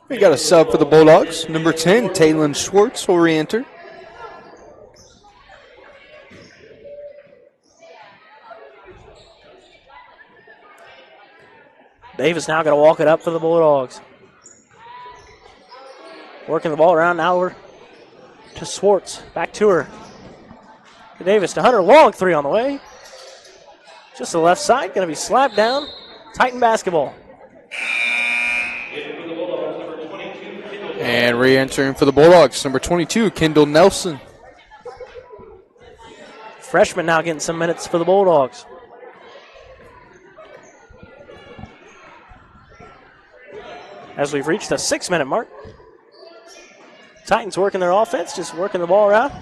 We got a sub for the Bulldogs. Number 10, Taylon Schwartz will re-enter. Davis now going to walk it up for the Bulldogs. Working the ball around now over to Schwartz. Back to her. To Davis to Hunter. Long 3 on the way. Just the left side. Going to be slapped down. Titan basketball. And re-entering for the Bulldogs, number 22, Kendall Nelson. Freshman now getting some minutes for the Bulldogs. As we've reached the 6-minute mark. Titans working their offense, just working the ball around.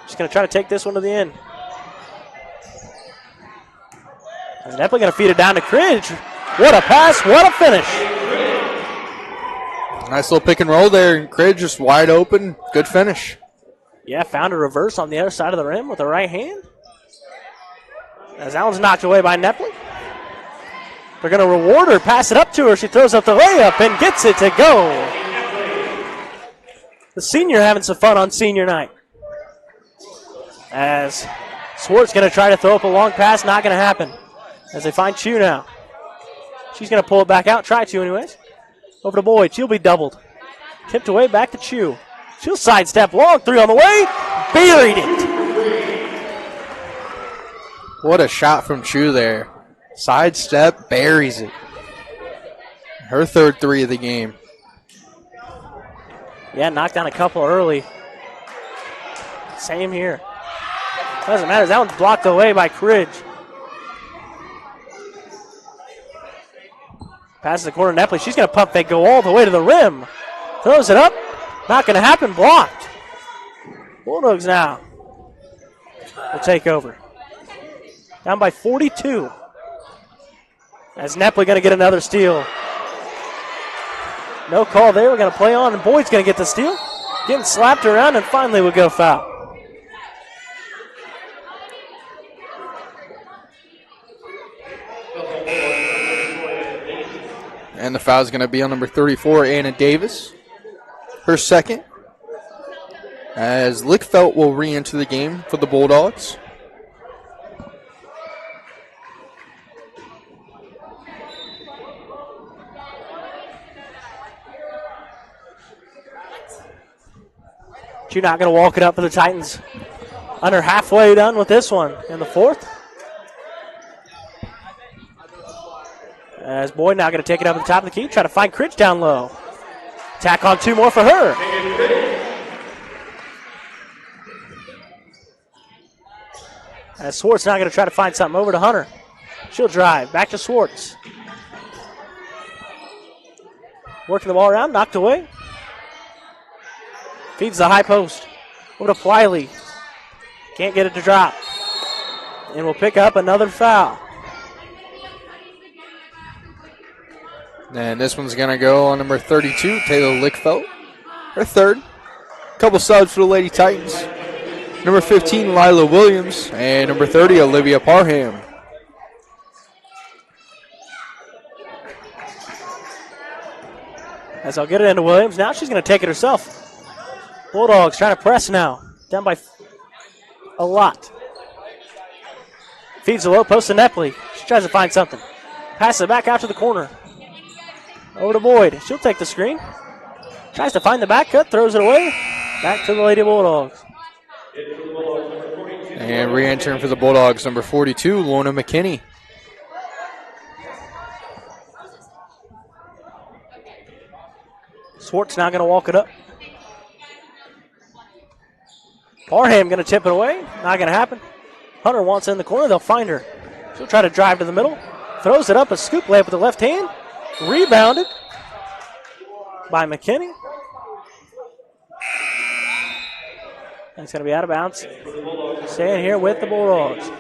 Just going to try to take this one to the end. And Nepley going to feed it down to Cridge. What a pass, what a finish. Nice little pick and roll there. Cridge just wide open. Good finish. Yeah, found a reverse on the other side of the rim with the right hand. As that one's knocked away by Nepley. They're going to reward her, pass it up to her. She throws up the layup and gets it to go. The senior having some fun on senior night. As Swartz going to try to throw up a long pass, not going to happen. As they find Chu now. She's going to pull it back out, try to anyways. Over to Boyd, she'll be doubled. Tipped away, back to Chu. She'll sidestep, long three on the way, buried it. What a shot from Chu there. Sidestep, buries it. Her third three of the game. Yeah, knocked down a couple early. Same here. Doesn't matter, that one's blocked away by Cridge. Passes the corner to Nepley. She's going to pump fake, go all the way to the rim. Throws it up. Not going to happen. Blocked. Bulldogs now will take over. Down by 42. As Nepley going to get another steal. No call there. We're going to play on, and Boyd's going to get the steal. Getting slapped around, and finally we'll get a foul. And the foul is going to be on number 34, Anna Davis. Her second. As Lickfelt will re-enter the game for the Bulldogs. You're not going to walk it up for the Titans. Under halfway done with this one in the fourth. As Boyd now going to take it up at the top of the key, try to find Cridge down low. Tack on two more for her. As Swartz now going to try to find something over to Hunter. She'll drive, back to Swartz. Working the ball around, knocked away. Feeds the high post. Over to Pliley. Can't get it to drop. And we'll pick up another foul. And this one's going to go on number 32, Taylor Lickfelt. Her third. Couple subs for the Lady Titans. Number 15, Lila Williams. And number 30, Olivia Parham. As I'll get it into Williams. Now she's going to take it herself. Bulldogs trying to press now. Down by a lot. Feeds the low post to Nepley. She tries to find something. Passes it back out to the corner. Over to Boyd. She'll take the screen. Tries to find the back cut. Throws it away. Back to the Lady Bulldogs. And re-entering for the Bulldogs, number 42, Lorna McKinney. Swartz now going to walk it up. Parham going to tip it away. Not going to happen. Hunter wants it in the corner. They'll find her. She'll try to drive to the middle. Throws it up. A scoop layup with the left hand. Rebounded by McKinney. And it's going to be out of bounds. Staying here with the Bulldogs.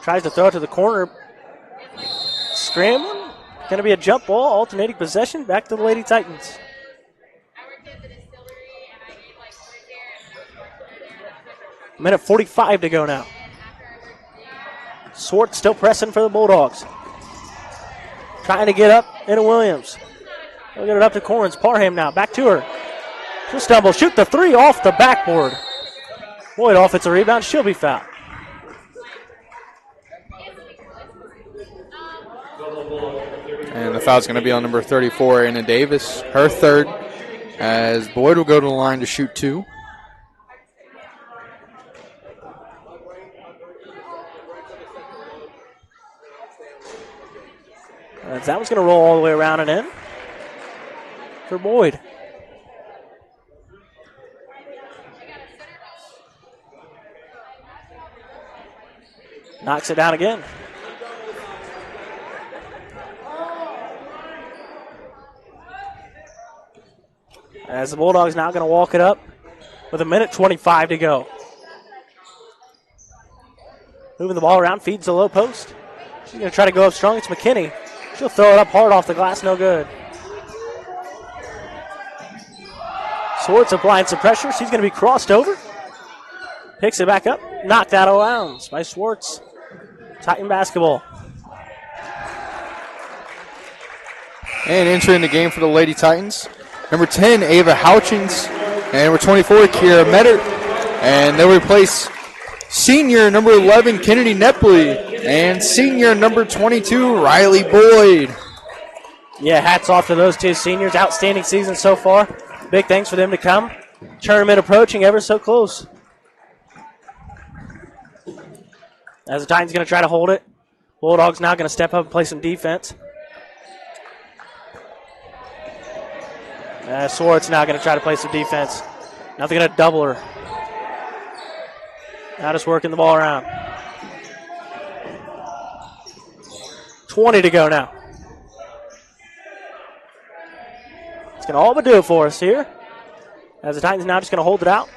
Tries to throw it to the corner. Scrambling. Going to be a jump ball. Alternating possession. Back to the Lady Titans. Minute 45 to go now. Swartz still pressing for the Bulldogs. Trying to get up into Williams. They'll get it up to Corrins. Parham now. Back to her. She'll stumble. Shoot the three off the backboard. Boyd offensive rebound. She'll be fouled. And the foul's going to be on number 34, Anna Davis. Her third, as Boyd will go to the line to shoot two. That one's going to roll all the way around and in for Boyd. Knocks it down again. As the Bulldogs now going to walk it up with a minute 25 to go. Moving the ball around, feeds the low post. She's going to try to go up strong. It's McKinney. She'll throw it up hard off the glass, no good. Swartz applying some pressure. She's going to be crossed over. Picks it back up. Knocked out of bounds by Swartz. Titan basketball. And entering the game for the Lady Titans, number 10, Ava Houchins, and number 24, Kiera Metter. And they'll replace senior number 11, Kennedy Nepley, and senior number 22, Riley Boyd. Yeah, hats off to those two seniors. Outstanding season so far. Big thanks for them to come. Tournament approaching ever so close. As the Titans going to try to hold it. Bulldogs now going to step up and play some defense. Swartz now going to try to play some defense. Now they're going to double her. Now just working the ball around. 20 to go now. It's going to all but do it for us here. As the Titans now just going to hold it out.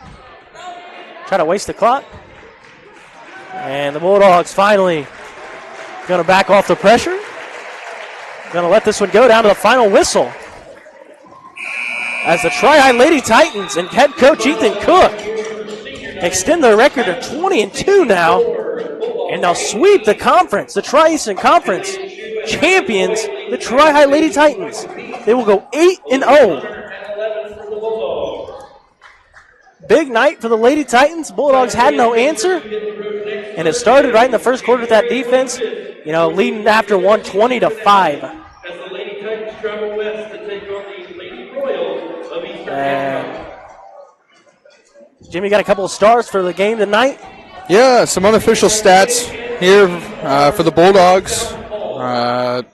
Try to waste the clock. And the Bulldogs finally going to back off the pressure. Going to let this one go down to the final whistle. As the Tri-High Lady Titans and head coach Ethan Cook extend their record to 20-2 now, and they'll sweep the conference, the Tri-Eastern Conference champions, the Tri-High Lady Titans. They will go 8-0. Big night for the Lady Titans. Bulldogs had no answer, and it started right in the first quarter with that defense, leading after 120-5. As the Lady Titans travel west to take on the Lady Royals of Eastern Hancock. Jimmy got a couple of stars for the game tonight. Yeah, some unofficial stats here for the Bulldogs.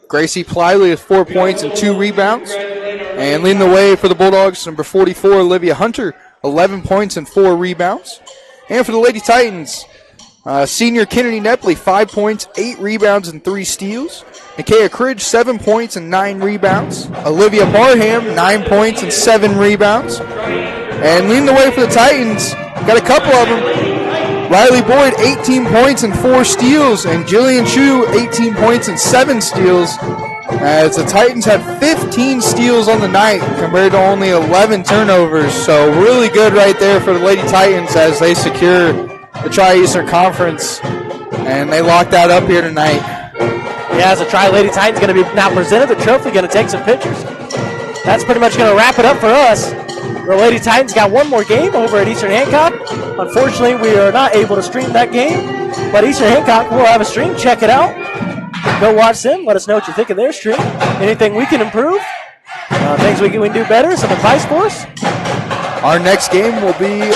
Gracie Pliley with 4 points and 2 rebounds. And leading the way for the Bulldogs, number 44, Olivia Hunter, 11 points and 4 rebounds. And for the Lady Titans, senior Kennedy Nepley, 5 points, 8 rebounds, and 3 steals. Nakia Cridge, 7 points and 9 rebounds. Olivia Barham, 9 points and 7 rebounds. And leading the way for the Titans, got a couple of them. Riley Boyd, 18 points and 4 steals. And Jillian Chu, 18 points and 7 steals. As the Titans had 15 steals on the night compared to only 11 turnovers. So really good right there for the Lady Titans as they secure the Tri-Eastern Conference. And they locked that up here tonight. Yeah, as the Tri-Lady Titans going to be now presented the trophy, going to take some pictures. That's pretty much going to wrap it up for us. The Lady Titans got one more game over at Eastern Hancock. Unfortunately, we are not able to stream that game, but Eastern Hancock will have a stream. Check it out. Go watch them. Let us know what you think of their stream. Anything we can improve, things we can do better, some advice for us. Our next game will be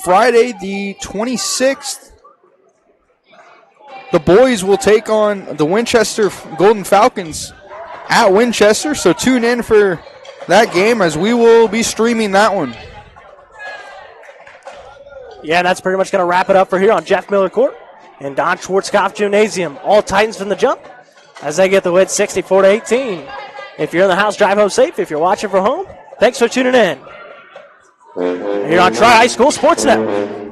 Friday the 26th. The boys will take on the Winchester Golden Falcons at Winchester, so tune in for that game as we will be streaming that one. Yeah, that's pretty much going to wrap it up for here on Jeff Miller Court and Don Schwarzkopf Gymnasium. All Titans from the jump as they get the win 64-18. If you're in the house, drive home safe. If you're watching from home, thanks for tuning in. Here on Tri-High School Sports Network.